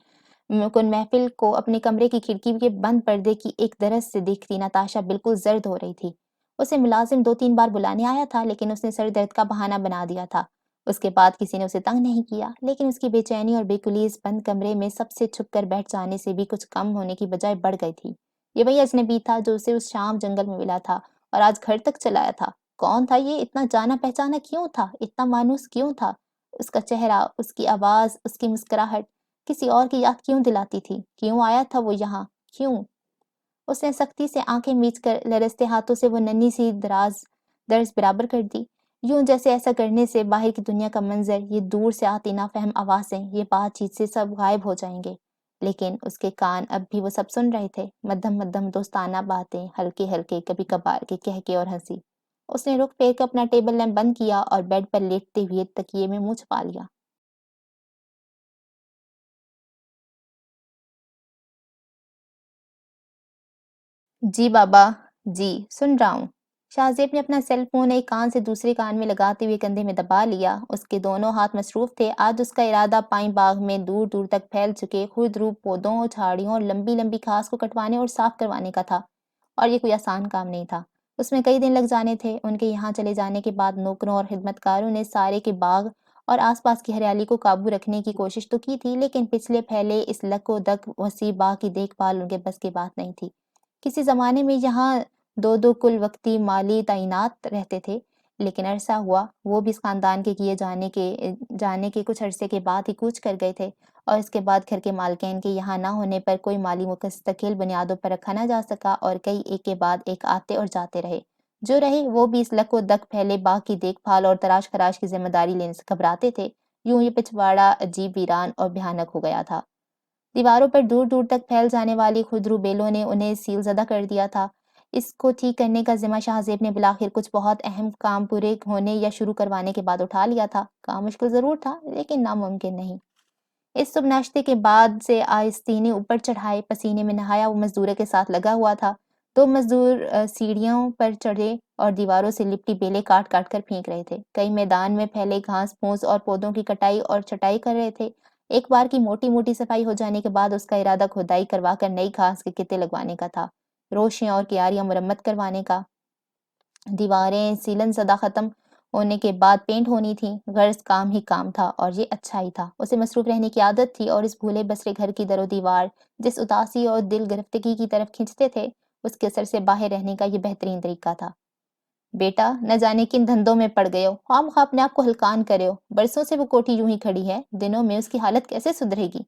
S1: کن محفل کو اپنے کمرے کی کھڑکی کے بند پردے کی ایک درس سے دیکھتی نتاشا بالکل زرد ہو رہی تھی۔ اسے ملازم 2-3 بار بلانے آیا تھا لیکن اس نے سر درد کا بہانہ بنا دیا تھا۔ اس کے بعد کسی نے اسے تنگ نہیں کیا، لیکن اس کی بے چینی اور بے کلی اس بند کمرے میں سب سے چھپ کر بیٹھ جانے سے بھی کچھ کم ہونے کی بجائے بڑھ گئی تھی۔ یہ وہی اجنبی تھا جو اسے اس شام جنگل میں ملا تھا اور آج گھر تک چلایا تھا۔ کون تھا یہ؟ اتنا جانا پہچانا کیوں تھا؟ اتنا مانوس کیوں تھا؟ اس کا چہرہ، اس کی آواز، اس کی مسکراہٹ کسی اور کی یاد کیوں دلاتی تھی؟ کیوں آیا تھا وہ یہاں؟ کیوں؟ اس نے سختی سے آنکھیں میچ کر لرزتے ہاتھوں سے وہ ننھی سی درز برابر کر دی، یوں جیسے ایسا کرنے سے باہر کی دنیا کا منظر، یہ دور سے آتی نافہم آوازیں، یہ بات چیت سے سب غائب ہو جائیں گے۔ لیکن اس کے کان اب بھی وہ سب سن رہے تھے، مدھم مدھم دوستانہ باتیں، ہلکے ہلکے کبھی کبھار کے کہکے اور ہنسی۔ اس نے رخ پھیر کر اپنا ٹیبل لیمپ بند کیا اور بیڈ پر لیٹتے ہوئے تکیے میں منہ چھپا لیا۔ جی بابا، جی سن رہا ہوں۔ شاہزیب نے اپنا سیل فون ایک کان سے دوسرے کان میں لگاتے ہوئے کندھے میں دبا لیا۔ اس کے دونوں ہاتھ مصروف تھے۔ آج اس کا ارادہ پائیں باغ میں دور دور تک پھیل چکے خضرو پودوں، جھاڑیوں اور لمبی لمبی گھاس کو کٹوانے اور صاف کروانے کا تھا، اور یہ کوئی آسان کام نہیں تھا۔ اس میں کئی دن لگ جانے تھے۔ ان کے یہاں چلے جانے کے بعد نوکروں اور خدمتکاروں نے سارے کے باغ اور آس پاس کی ہریالی کو قابو رکھنے کی کوشش تو کی تھی، لیکن پچھلے پھیلے اس لک و دک وسیع باغ کی دیکھ بھال ان کے بس کی بات نہیں تھی۔ کسی زمانے میں یہاں 2 کل وقتی مالی تعینات رہتے تھے، لیکن عرصہ ہوا وہ بھی اس خاندان کے کیے جانے کے کچھ عرصے کے بعد ہی کوچ کر گئے تھے، اور اس کے بعد گھر کے مالکین کے یہاں نہ ہونے پر کوئی مالی مستقل بنیادوں پر رکھا نہ جا سکا، اور کئی ایک کے بعد ایک آتے اور جاتے رہے۔ جو رہے وہ بھی اس لک و دک پھیلے باغ کی دیکھ بھال اور تراش خراش کی ذمہ داری لینے سے گھبراتے تھے۔ یوں یہ پچھواڑا عجیب ویران اور بھیانک ہو گیا تھا۔ دیواروں پر دور دور تک پھیل جانے والی خضرو بیلوں نے انہیں سیل زدہ کر دیا تھا۔ اس کو ٹھیک کرنے کا ذمہ شاہزیب نے بالآخر کچھ بہت اہم کام پورے ہونے یا شروع کروانے کے بعد اٹھا لیا تھا۔ کام مشکل ضرور تھا لیکن ناممکن نہیں۔ اس صبح ناشتے کے بعد سے آستینے اوپر چڑھائے، پسینے میں نہایا وہ مزدوروں کے ساتھ لگا ہوا تھا۔ 2 مزدور سیڑھیوں پر چڑھے اور دیواروں سے لپٹی بیلیں کاٹ کاٹ کر پھینک رہے تھے۔ کئی میدان میں پھیلے گھاس پھوس اور پودوں کی کٹائی اور چھٹائی کر رہے تھے۔ ایک بار کی موٹی موٹی صفائی ہو جانے کے بعد اس کا ارادہ کھدائی کروا کر نئی گھاس کے کتے لگوانے کا تھا، روشیاں اور کیاریاں مرمت کروانے کا۔ دیواریں سیلن زدہ ختم ہونے کے بعد پینٹ ہونی تھیں۔ غرض کام ہی کام تھا اور یہ اچھا ہی تھا۔ اسے مصروف رہنے کی عادت تھی، اور اس بھولے بسرے گھر کی در و دیوار جس اداسی اور دل گرفتگی کی طرف کھنچتے تھے، اس کے اثر سے باہر رہنے کا یہ بہترین طریقہ تھا۔ بیٹا، نہ جانے کن دھندوں میں پڑ گئے ہو، خواہ مخواہ اپنے آپ کو ہلکان کرے ہو۔ برسوں سے وہ کوٹھی یوں ہی کھڑی ہے، دنوں میں اس کی حالت کیسے سدھرے گی؟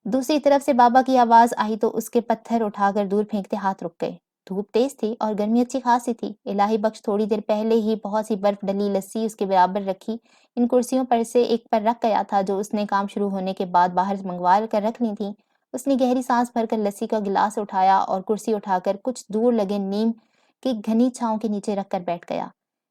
S1: دوسری طرف سے بابا کی آواز آئی تو اس کے پتھر اٹھا کر دور پھینکتے ہاتھ رک گئے۔ دھوپ تیز تھی اور گرمی اچھی خاصی تھی۔ الہی بخش تھوڑی دیر پہلے ہی بہت سی برف ڈلی لسی اس کے برابر رکھی ان کرسیوں پر سے ایک پر رکھ گیا تھا جو اس نے کام شروع ہونے کے بعد باہر سے منگوا کر رکھ لی تھیں۔ اس نے گہری سانس بھر کر لسی کا گلاس اٹھایا اور کرسی اٹھا کر کچھ دور لگے نیم کی گھنی چھاؤں کے نیچے رکھ کر بیٹھ گیا۔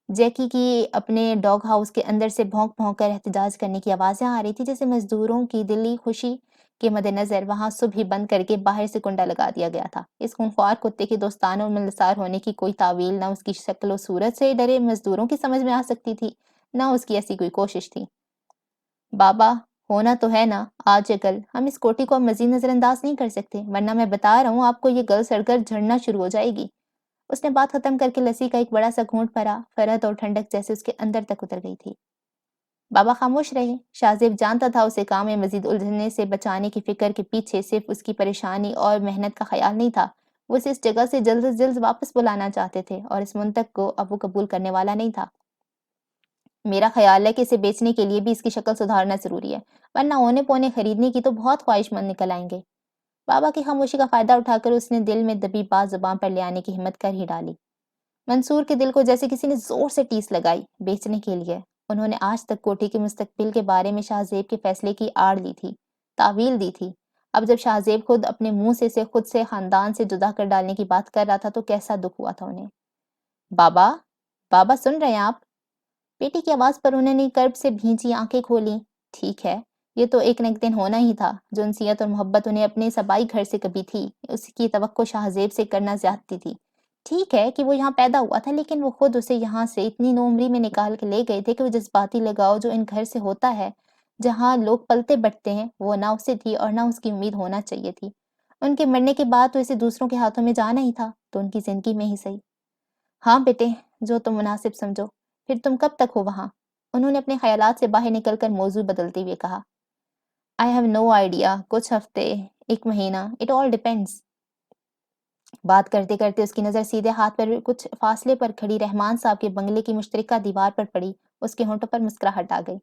S1: جیکی کی اپنے ڈاگ ہاؤس کے اندر سے بھونک بھونک کر احتجاج کرنے کی آوازیں آ رہی تھی، جیسے مزدوروں کی دلی خوشی کے مد نظر وہاں صبح ہی بند کر کے باہر سے کنڈا لگا دیا گیا تھا۔ اس خونخوار کتے کے دوستانوں اور ملنسار ہونے کی کوئی تعویل نہ اس کی شکل و صورت سے ڈرے مزدوروں کی سمجھ میں آ سکتی تھی، نہ اس کی ایسی کوئی کوشش تھی۔ بابا، ہونا تو ہے نا آج یا کل، ہم اس کوٹھی کو اب مزید نظر انداز نہیں کر سکتے، ورنہ میں بتا رہا ہوں آپ کو یہ گل سڑ کر جھڑنا شروع ہو جائے گی۔ اس نے بات ختم کر کے لسی کا ایک بڑا سا گھونٹ بھرا، فرحت اور ٹھنڈک جیسے اس کے اندر تک اتر گئی تھی۔ بابا خاموش رہے۔ شاہزیب جانتا تھا اسے کام میں مزید الجھنے سے بچانے کی فکر کے پیچھے صرف اس کی پریشانی اور محنت کا خیال نہیں تھا۔ وہ اسے اس جگہ سے جلد از جلد واپس بلانا چاہتے تھے اور اس منطق کو اب وہ قبول کرنے والا نہیں تھا۔ میرا خیال ہے کہ اسے بیچنے کے لیے بھی اس کی شکل سدھارنا ضروری ہے، ورنہ اونے پونے خریدنے کی تو بہت خواہش مند نکل آئیں گے۔ بابا کی خاموشی کا فائدہ اٹھا کر اس نے دل میں دبی بات زبان پر لے آنے کی ہمت کر ہی ڈالی۔ منصور کے دل کو جیسے کسی نے زور سے ٹیس لگائی۔ بیچنے کے لیے انہوں نے آج تک کوٹھی کے مستقبل کے بارے میں شاہزیب کے فیصلے کی آڑ لی تھی، تعویل دی تھی۔ اب جب شاہزیب خود اپنے منہ سے اسے خود سے خاندان سے جدا کر ڈالنے کی بات کر رہا تھا تو کیسا دکھ ہوا تھا انہیں۔ بابا، بابا سن رہے ہیں آپ؟ بیٹی کی آواز پر انہوں نے کرب سے بھیجی آنکھیں کھولی۔ ٹھیک ہے، یہ تو ایک نہ ایک دن ہونا ہی تھا۔ جو انسیت اور محبت انہیں اپنے سبائی گھر سے کبھی تھی، اس کی توقع شاہزیب سے کرنا زیادتی تھی۔ ٹھیک ہے کہ وہ یہاں پیدا ہوا تھا، لیکن وہ خود اسے یہاں سے اتنی نوعمری میں نکال کے لے گئے تھے کہ وہ جذباتی لگاؤ جو ان گھر سے ہوتا ہے، جہاں لوگ پلتے بڑھتے ہیں، وہ نہ اسے تھی اور نہ اس کی امید ہونا چاہیے تھی۔ ان کے مرنے کے بعد تو اسے دوسروں کے ہاتھوں میں جانا ہی تھا، تو ان کی زندگی میں ہی صحیح۔ ہاں بیٹے، جو تم مناسب سمجھو۔ پھر تم کب تک ہو وہاں؟ انہوں نے اپنے خیالات سے باہر نکل کر موضوع بدلتے ہوئے کہا۔ آئی ہیو نو آئیڈیا، کچھ ہفتے، ایک مہینہ، اٹ آل ڈیپینڈس۔ بات کرتے کرتے اس کی نظر سیدھے ہاتھ پر کچھ فاصلے پر کھڑی رحمان صاحب کے بنگلے کی مشترکہ دیوار پر پڑی۔ اس کے ہونٹوں پر مسکراہٹ آ گئی۔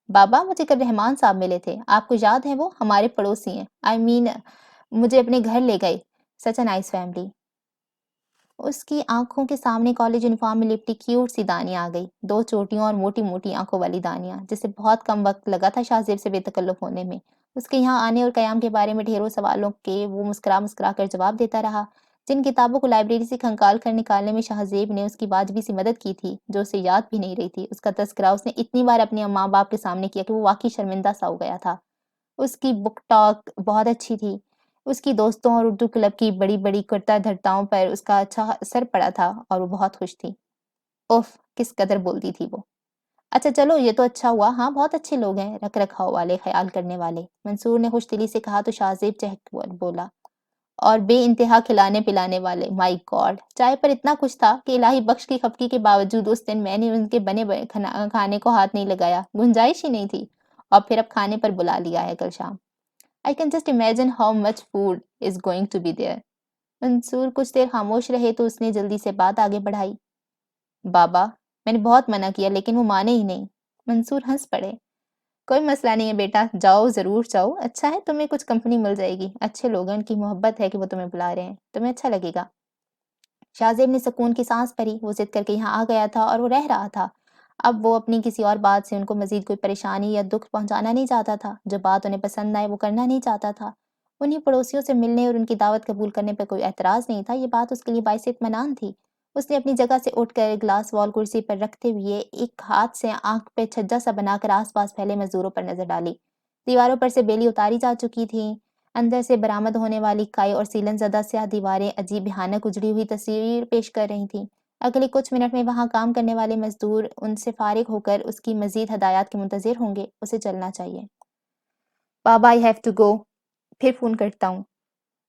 S1: بابا، مجھے کل رحمان صاحب ملے تھے، آپ کو یاد ہے؟ وہ ہمارے پڑوسی ہیں، مجھے اپنے گھر لے گئے۔ سچ اے نائس فیملی۔ اس کی آنکھوں کے سامنے کالج یونیفارم میں لپٹی کیوٹ سی دانیاں آ گئی، دو چوٹیوں اور موٹی موٹی آنکھوں والی دانیاں، جسے بہت کم وقت لگا تھا شاہزیب سے بے تکلف ہونے میں۔ اس کے یہاں آنے اور قیام کے بارے میں ڈھیروں سوالوں کے وہ مسکرا مسکرا کر جواب دیتا رہا۔ جن کتابوں کو لائبریری سے کھنگال کر نکالنے میں شاہزیب نے اس کی واجبی سی مدد کی تھی، جو اسے یاد بھی نہیں رہی تھی، اس کا تذکرہ اس نے اتنی بار اپنے ماں باپ کے سامنے کیا کہ وہ واقعی شرمندہ سا ہو گیا تھا۔ اس کی بک ٹاک بہت اچھی تھی۔ اس کی دوستوں اور اردو کلب کی بڑی بڑی کرتا دھرتاؤں پر اس کا اچھا اثر پڑا تھا اور وہ بہت خوش تھی۔ اوف، کس قدر بولتی تھی وہ۔ اچھا چلو، یہ تو اچھا ہوا، ہاں بہت اچھے لوگ ہیں، رکھ رکھاؤ والے، خیال کرنے والے۔ منصور نے خوش دلی سے کہا تو شاہزیب چہک بولا، اور بے انتہا کھلانے پلانے والے، مائی گاڈ۔ چائے پر اتنا کچھ تھا کہ الہی بخش کی خفگی کے باوجود اس دن میں نے ان کے بنے کھانے کو ہاتھ نہیں لگایا، گنجائش ہی نہیں تھی، اور پھر اب کھانے پر بلا لیا ہے کل شام۔ I can just imagine how much food is going to be there۔ منصور کچھ دیر خاموش رہے تو اس نے جلدی سے بات آگے بڑھائی۔ بابا، میں نے بہت منع کیا لیکن وہ مانے ہی نہیں۔ منصور ہنس پڑے۔ کوئی مسئلہ نہیں ہے بیٹا، جاؤ ضرور جاؤ، اچھا ہے تمہیں کچھ کمپنی مل جائے گی، اچھے لوگ ہیں، ان کی محبت ہے کہ وہ تمہیں بلا رہے ہیں، تمہیں اچھا لگے گا۔ شاہزیب نے سکون کی سانس بھری، وہ ضد کر کے یہاں آ گیا تھا اور وہ رہ رہا تھا۔ اب وہ اپنی کسی اور بات سے ان کو مزید کوئی پریشانی یا دکھ پہنچانا نہیں چاہتا تھا، جو بات انہیں پسند آئے وہ کرنا نہیں چاہتا تھا۔ انہیں پڑوسیوں سے ملنے اور ان کی دعوت قبول کرنے پر کوئی اعتراض نہیں تھا، یہ بات اس کے لیے باعث اطمینان تھی۔ اس نے اپنی جگہ سے اٹھ کر گلاس وال کرسی پر رکھتے ہوئے ایک ہاتھ سے آنکھ پہ چھجا سا بنا کر آس پاس پھیلے مزدوروں پر نظر ڈالی۔ دیواروں پر سے بیلی اتاری جا چکی تھیں، اندر سے برآمد ہونے والی کائی اور سیلن زدہ سیاہ دیواریں عجیب بھیانک اجڑی ہوئی تصویر پیش کر رہی تھیں۔ اگلے کچھ منٹ میں وہاں کام کرنے والے مزدور ان سے فارغ ہو کر اس کی مزید ہدایات کے منتظر ہوں گے، اسے چلنا چاہیے۔ بابا، آئی ہیو ٹو گو، پھر فون کرتا ہوں۔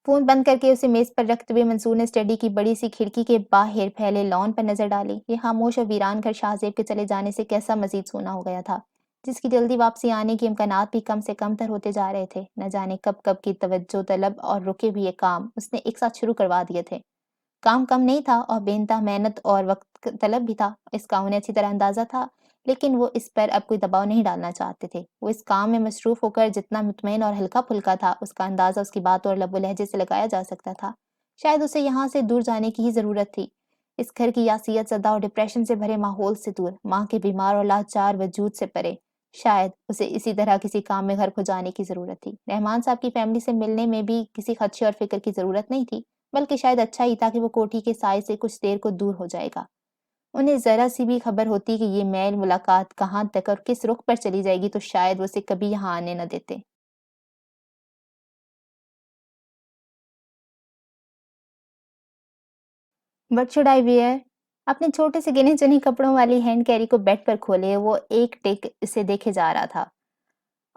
S1: فون بند کر کے اسے میز پر رکھتے ہوئے منصور نے اسٹڈی کی بڑی سی کھڑکی کے باہر پھیلے لان پر نظر ڈالی۔ یہ خاموش اور ویران گھر شاہزیب کے چلے جانے سے کیسا مزید سونا ہو گیا تھا، جس کی جلدی واپسی آنے کے امکانات بھی کم سے کم تر ہوتے جا رہے تھے۔ نہ جانے کب کب کی توجہ طلب اور رکے ہوئے کام اس نے ایک ساتھ شروع کروا دیے تھے۔ کام کم نہیں تھا اور بے انتہا محنت اور وقت طلب بھی تھا، اس کا انہیں اچھی طرح اندازہ تھا، لیکن وہ اس پر اب کوئی دباؤ نہیں ڈالنا چاہتے تھے۔ وہ اس کام میں مصروف ہو کر جتنا مطمئن اور ہلکا پھلکا تھا، اس کا اندازہ اس کی باتوں اور لب و لہجے سے لگایا جا سکتا تھا۔ شاید اسے یہاں سے دور جانے کی ہی ضرورت تھی، اس گھر کی یاسیت زدہ اور ڈپریشن سے بھرے ماحول سے دور، ماں کے بیمار اور لاچار وجود سے پرے۔ شاید اسے اسی طرح کسی کام میں غرق ہو جانے کی ضرورت تھی۔ رحمان صاحب کی فیملی سے ملنے میں بھی کسی خدشے اور فکر کی ضرورت نہیں تھی، بلکہ شاید اچھا ہی تھا کہ وہ کوٹھی کے سائے سے کچھ دیر کو دور ہو جائے گا۔ انہیں ذرا سی بھی خبر ہوتی کہ یہ میل ملاقات کہاں تک اور کس رخ پر چلی جائے گی تو شاید وہ اسے کبھی یہاں آنے نہ دیتے۔ What should I wear؟ اپنے چھوٹے سے گنے چنے کپڑوں والی ہینڈ کیری کو بیڈ پر کھولے وہ ایک ٹک اسے دیکھے جا رہا تھا،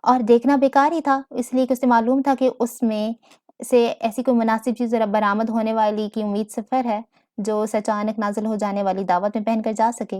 S1: اور دیکھنا بیکار ہی تھا، اس لیے کہ اسے معلوم تھا کہ اس میں سے ایسی کوئی مناسب چیز برآمد ہونے والی کی امید صفر ہے جو اس اچانک نازل ہو جانے والی دعوت میں پہن کر جا سکے۔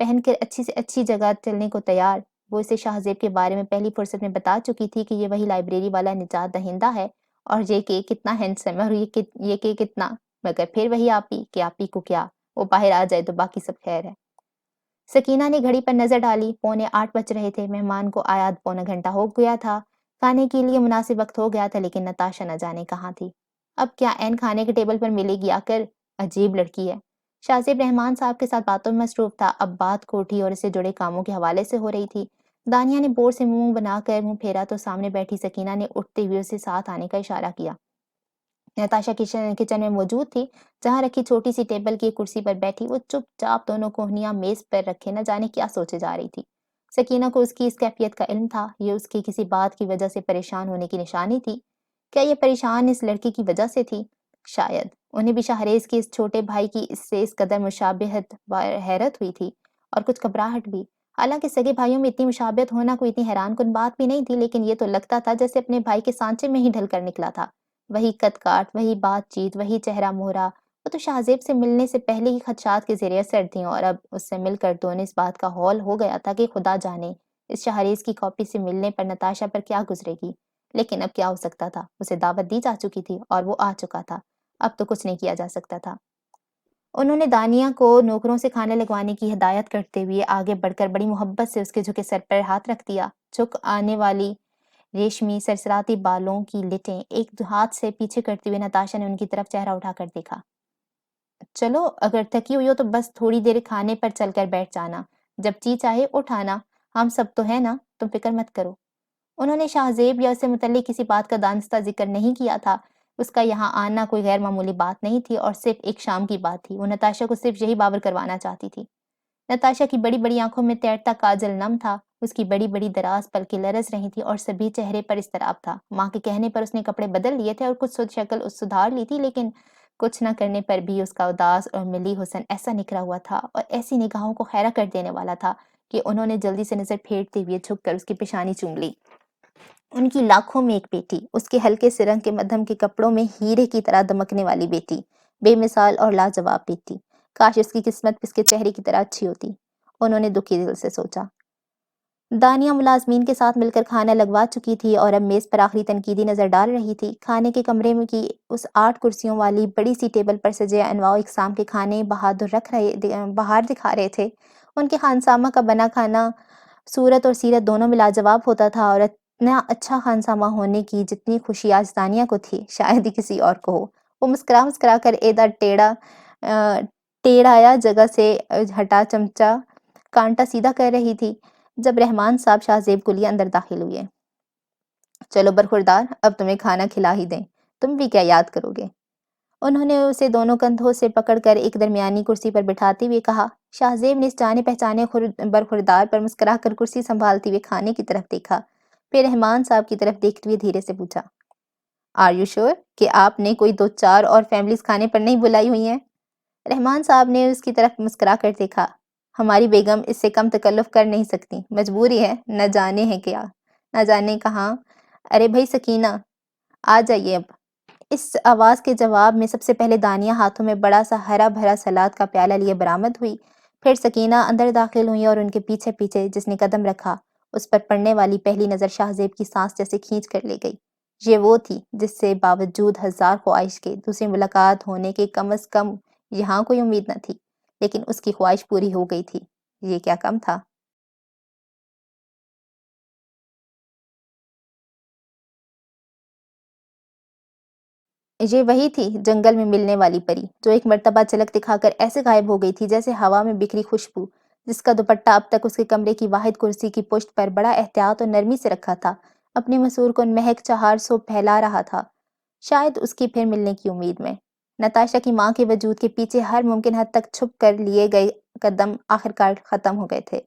S1: پہن کر اچھی سے اچھی جگہ چلنے کو تیار۔ وہ اسے شاہزیب کے بارے میں پہلی فرصت میں بتا چکی تھی کہ یہ وہی لائبریری والا نجات دہندہ ہے، اور یہ کہ کتنا ہینڈسم ہے، اور یہ کہ کتنا، مگر پھر وہی آپ ہی کہ آپ ہی کو کیا، وہ باہر آ جائے تو باقی سب خیر ہے۔ سکینہ نے گھڑی پر نظر ڈالی، 7:45 بج رہے تھے، مہمان کو آیا پونا گھنٹہ ہو گیا تھا، کھانے کے لیے مناسب وقت ہو گیا تھا، لیکن نتاشا نہ جانے کہاں تھی۔ اب کیا عین کھانے کے ٹیبل پر ملے گی آ کر؟ عجیب لڑکی ہے۔ شاہزیب رحمان صاحب کے ساتھ باتوں میں مصروف تھا، اب بات کوٹھی اور اس سے جڑے کاموں کے حوالے سے ہو رہی تھی۔ دانیہ نے بور سے منہ بنا کر منہ پھیرا تو سامنے بیٹھی سکینہ نے اٹھتے ہوئے اسے ساتھ آنے کا اشارہ کیا۔ نتاشا کچن میں موجود تھی، جہاں رکھی چھوٹی سی ٹیبل کی ایک کرسی پر بیٹھی وہ چپ چاپ دونوں کوہنیاں میز پر رکھے نہ جانے کیا سوچے جا رہی تھی۔ سکینہ کو اس کی اس کیفیت کا علم تھا، یہ اس کی کسی بات کی وجہ سے پریشان ہونے کی نشانی تھی۔ کیا یہ پریشان اس لڑکی کی وجہ سے تھی؟ شاید انہیں بھی شاہریز کے اس چھوٹے بھائی کی اس سے اس قدر مشابہت و حیرت ہوئی تھی، اور کچھ گھبراہٹ بھی۔ حالانکہ سگے بھائیوں میں اتنی مشابہت ہونا کوئی اتنی حیران کن بات بھی نہیں تھی، لیکن یہ تو لگتا تھا جیسے اپنے بھائی کے سانچے میں ہی ڈھل کر نکلا تھا۔ وہی قد کاٹ، وہی بات چیت، وہی چہرہ مہرا۔ وہ تو شاہزیب سے ملنے سے پہلے ہی خدشات کے زیر اثر تھیں، اور اب اس سے مل کر تو انہیں اس بات کا ہول ہو گیا تھا کہ خدا جانے اس شاہریز کی کاپی سے ملنے پر نتاشا پر کیا گزرے گی۔ لیکن اب کیا ہو سکتا تھا؟ اسے دعوت دی جا چکی تھی اور وہ آ چکا تھا، اب تو کچھ نہیں کیا جا سکتا تھا۔ انہوں نے دانیہ کو نوکروں سے کھانا لگوانے کی ہدایت کرتے ہوئے آگے بڑھ کر بڑی محبت سے اس کے جھکے سر پر ہاتھ رکھ دیا۔ جھک آنے والی ریشمی سرسراتی بالوں کی لٹیں ایک ہاتھ سے پیچھے کرتے ہوئے نتاشا نے ان کی طرف چہرہ اٹھا کر دیکھا۔ چلو اگر تھکی ہوئی ہو تو بس تھوڑی دیر کھانے پر چل کر بیٹھ جانا، جب جی چاہے اٹھانا، ہم سب تو ہیں نا، تم فکر مت کرو۔ انہوں نے شاہزیب یا اس سے متعلق کسی بات کا دانستہ ذکر نہیں کیا تھا۔ اس کا یہاں آنا کوئی غیر معمولی بات نہیں تھی، اور صرف ایک شام کی بات تھی۔ وہ نتاشا کو صرف یہی باور کروانا چاہتی تھی۔ نتاشا کی بڑی بڑی آنکھوں میں تیرتا کاجل نم تھا، اس کی بڑی بڑی دراز پلکیں لرز رہی تھی، اور سبھی چہرے پر اضطراب تھا۔ ماں کے کہنے پر اس نے کپڑے بدل لیے تھے اور کچھ شکل سدھار لی تھی، لیکن کچھ نہ کرنے پر بھی اس کا اداس اور ملی حسن ایسا نکھرا ہوا تھا اور ایسی نگاہوں کو خیرہ کر دینے والا تھا کہ انہوں نے جلدی سے نظر پھیرتے ہوئے جھک کر اس کی پیشانی چوم لی۔ ان کی لاکھوں میں ایک بیٹی، اس کے ہلکے سے رنگ کے مدھم کے کپڑوں میں ہیرے کی طرح دمکنے والی بیٹی، بے مثال اور لاجواب بیٹی۔ کاش اس کی قسمت اس کے چہرے کی طرح اچھی ہوتی، انہوں نے دکھی دل سے سوچا۔ دانیہ ملازمین کے ساتھ مل کر کھانا لگوا چکی تھی اور اب میز پر آخری تنقیدی نظر ڈال رہی تھی۔ کھانے کے کمرے میں کی اس 8 کرسیوں والی بڑی سی ٹیبل پر سجے انواع و اقسام کے کھانے بہار دکھا رہے تھے۔ ان کے خانسامہ کا بنا کھانا صورت اور سیرت دونوں میں لاجواب ہوتا تھا، اور اتنا اچھا خانسامہ ہونے کی جتنی خوشی آج دانیہ کو تھی شاید ہی کسی اور کو ہو۔ وہ مسکرا کر ایدھا ٹیڑھایا جگہ سے ہٹا چمچہ کانٹا سیدھا کر رہی تھی جب رحمان صاحب شاہزیب کو لیے اندر داخل ہوئے۔ چلو برخوردار، اب تمہیں کھانا کھلا ہی دیں، تم بھی کیا یاد کرو گے؟ انہوں نے اسے دونوں کندھوں سے پکڑ کر ایک درمیانی کرسی پر بٹھاتے ہوئے کہا۔ شاہزیب نے اس جانے پہچانے برخوردار پر مسکرا کر کرسی سنبھالتے ہوئے کھانے کی طرف دیکھا، پھر رحمان صاحب کی طرف دیکھتے ہوئے دھیرے سے پوچھا، آر یو شور کہ آپ نے کوئی 2-4 اور فیملیز کھانے پر نہیں بلائی ہوئی ہیں؟ رحمان صاحب نے اس کی طرف مسکرا کر دیکھا، ہماری بیگم اس سے کم تکلف کر نہیں سکتی، مجبوری ہے، نہ جانے ہے کیا، نہ جانے کہاں۔ ارے بھائی سکینہ، آ جائیے اب۔ اس آواز کے جواب میں سب سے پہلے دانیہ ہاتھوں میں بڑا سا ہرا بھرا سلاد کا پیالہ لیے برآمد ہوئی، پھر سکینہ اندر داخل ہوئی اور ان کے پیچھے پیچھے جس نے قدم رکھا اس پر پڑنے والی پہلی نظر شاہزیب کی سانس جیسے کھینچ کر لے گئی۔ یہ وہ تھی جس سے باوجود ہزار خواہش کے دوسری ملاقات ہونے کے کم از کم یہاں کوئی امید نہ تھی، لیکن اس کی خواہش پوری ہو گئی تھی۔ یہ کیا کم تھا؟ یہ وہی تھی جنگل میں ملنے والی پری جو ایک مرتبہ چلک دکھا کر ایسے غائب ہو گئی تھی جیسے ہوا میں بکھری خوشبو، جس کا دوپٹہ اب تک اس کے کمرے کی واحد کرسی کی پشت پر بڑا احتیاط اور نرمی سے رکھا تھا اپنی مسحور کن مہک چہار سو پھیلا رہا تھا، شاید اس کی پھر ملنے کی امید میں۔ نتاشا کی ماں کے وجود کے پیچھے ہر ممکن حد تک چھپ کر لیے گئے قدم آخرکار ختم ہو گئے تھے،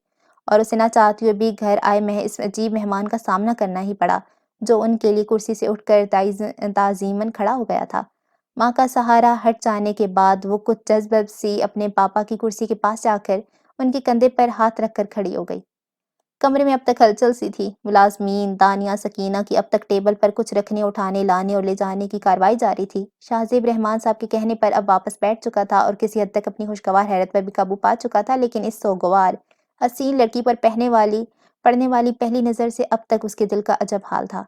S1: اور اسے نہ چاہتے ہوئے بھی گھر آئے اس عجیب مہمان کا سامنا کرنا ہی پڑا جو ان کے لیے کرسی سے اٹھ کر تعظیماً کھڑا ہو گیا تھا۔ ماں کا سہارا ہٹ جانے کے بعد وہ کچھ جذب سی اپنے پاپا کی کرسی کے پاس جا کر ان کے کندھے پر ہاتھ رکھ کر کھڑی ہو گئی۔ کمرے میں اب تک ہلچل سی تھی۔ ملازمین، دانیہ، سکینہ کی اب تک ٹیبل پر کچھ رکھنے، اٹھانے، لانے اور لے جانے کی کارروائی جاری تھی۔ شاہ زیب رحمان صاحب کے کہنے پر اب واپس بیٹھ چکا تھا اور کسی حد تک اپنی خوشگوار حیرت پر بھی قابو پا چکا تھا، لیکن اس سوگوار حسین لڑکی پر پڑنے والی پہلی نظر سے اب تک اس کے دل کا عجب حال تھا۔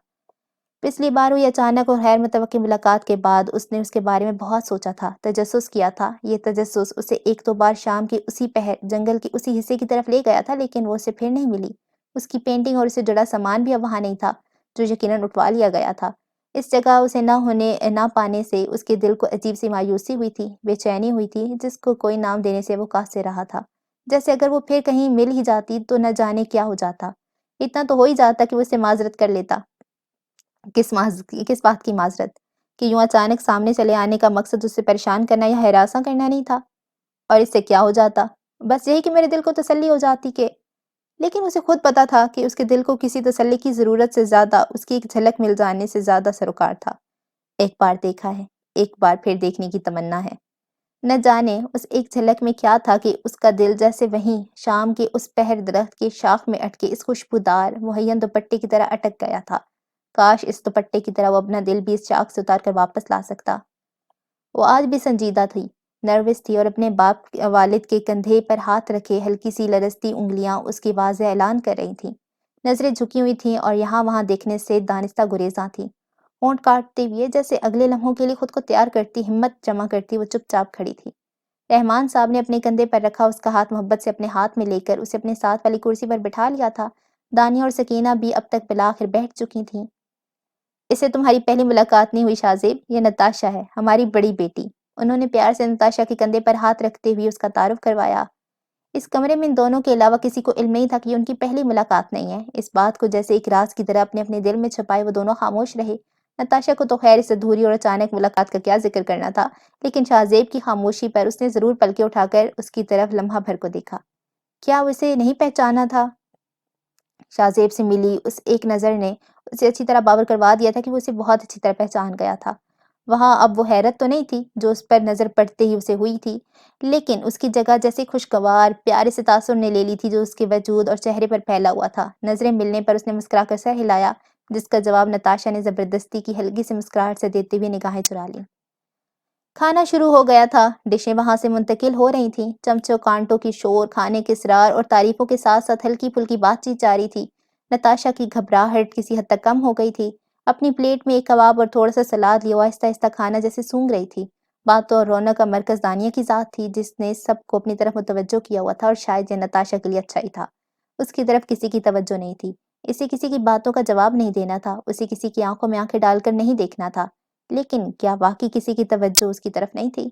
S1: پچھلی بار ہوئی اچانک اور غیر متوقع ملاقات کے بعد اس نے اس کے بارے میں بہت سوچا تھا، تجسس کیا تھا۔ یہ تجسس اسے ایک دو بار شام کے اسی پہر جنگل کے اسی حصے کی طرف لے گیا تھا، لیکن وہ اسے پھر نہیں ملی۔ اس کی پینٹنگ اور اسے جڑا سامان بھی اب وہاں نہیں تھا، جو یقیناً اٹھوا لیا گیا تھا۔ اس جگہ اسے نہ پانے سے اس کے دل کو عجیب سی مایوسی ہوئی تھی، بے چینی ہوئی تھی، جس کو کوئی نام دینے سے وہ قاصر رہا تھا۔ جیسے اگر وہ پھر کہیں مل ہی جاتی تو نہ جانے کیا ہو جاتا۔ اتنا تو ہو ہی جاتا کہ وہ اسے معذرت کر لیتا۔ کس بات کی معذرت؟ کہ یوں اچانک سامنے چلے آنے کا مقصد اسے پریشان کرنا یا ہراساں کرنا نہیں تھا؟ اور اس سے کیا ہو جاتا؟ بس یہی کہ میرے دل کو تسلی ہو جاتی کہ… لیکن اسے خود پتا تھا کہ اس کے دل کو کسی تسلی کی ضرورت سے زیادہ اس کی ایک جھلک مل جانے سے زیادہ سروکار تھا۔ ایک بار دیکھا ہے، ایک بار پھر دیکھنے کی تمنا ہے۔ نہ جانے اس ایک جھلک میں کیا تھا کہ اس کا دل جیسے وہیں شام کے اس پہر درخت کی شاخ میں اٹکے اس خوشبودار مہین دوپٹے کی طرح اٹک گیا تھا۔ کاش اس دوپٹے کی طرح وہ اپنا دل بھی اس شاخ سے اتار کر واپس لا سکتا۔ وہ آج بھی سنجیدہ تھی، نروس تھی اور اپنے والد کے کندھے پر ہاتھ رکھے ہلکی سی لرزتی انگلیاں اس کی واضح اعلان کر رہی تھیں۔ نظریں جھکی ہوئی تھیں اور یہاں وہاں دیکھنے سے دانستہ گریزاں تھیں۔ ہونٹ کاٹتے ہوئے جیسے اگلے لمحوں کے لیے خود کو تیار کرتی، ہمت جمع کرتی، وہ چپ چاپ کھڑی تھی۔ رحمان صاحب نے اپنے کندھے پر رکھا اس کا ہاتھ محبت سے اپنے ہاتھ میں لے کر اسے اپنے ساتھ والی کرسی پر بٹھا لیا تھا۔ دانیہ اور سکینہ بھی اب تک بالآخر بیٹھ چکی تھیں۔ اسے تمہاری پہلی ملاقات نہیں ہوئی شاہ زیب، یہ نتاشا ہے، ہماری بڑی بیٹی۔ انہوں نے پیار سے نتاشا کے کندھے پر ہاتھ رکھتے ہوئے اس کا تعارف کروایا۔ اس کمرے میں ان دونوں کے علاوہ کسی کو علم نہیں تھا کہ یہ ان کی پہلی ملاقات نہیں ہے۔ اس بات کو جیسے ایک راز کی طرح اپنے دل میں چھپائے وہ دونوں خاموش رہے۔ نتاشا کو تو خیر اس ادھوری اور اچانک ملاقات کا کیا ذکر کرنا تھا، لیکن شاہ زیب کی خاموشی پر اس نے ضرور پلکیں اٹھا کر اس کی طرف لمحہ بھر کو دیکھا۔ کیا وہ اسے نہیں پہچانا تھا؟ شاہ زیب سے ملی اس ایک نظر نے اسے اچھی طرح باور کروا دیا تھا کہ وہ اسے بہت اچھی طرح پہچان گیا تھا۔ وہاں اب وہ حیرت تو نہیں تھی جو اس پر نظر پڑتے ہی اسے ہوئی تھی، لیکن اس کی جگہ جیسے خوشگوار پیارے سے تاثر نے لے لی تھی جو اس کے وجود اور چہرے پر پھیلا ہوا تھا۔ نظریں ملنے پر اس نے مسکرا کر سر ہلایا، جس کا جواب نتاشا نے زبردستی کی ہلکی سی مسکراہٹ سے دیتے ہوئے نگاہیں چرا لیں۔ کھانا شروع ہو گیا تھا، ڈشیں وہاں سے منتقل ہو رہی تھیں، چمچوں کانٹوں کی شور، کھانے کے اسرار اور تعریفوں کے ساتھ ساتھ ہلکی پھلکی بات چیت جاری تھی۔ نتاشا کی گھبراہٹ کسی حد تک کم ہو گئی تھی۔ اپنی پلیٹ میں ایک کباب اور تھوڑا سا سلاد لیے آہستہ آہستہ کھانا جیسے سونگھ رہی تھی۔ باتوں اور رونق کا مرکز دانیہ کی ذات تھی، جس نے سب کو اپنی طرف متوجہ کیا ہوا تھا، اور شاید یہ نتاشا کے لیے اچھا ہی تھا۔ اس کی طرف کسی کی توجہ نہیں تھی، اسے کسی کی باتوں کا جواب نہیں دینا تھا، اسے کسی کی آنکھوں میں آنکھیں ڈال کر نہیں دیکھنا تھا۔ لیکن کیا واقعی کسی کی توجہ اس کی طرف نہیں تھی؟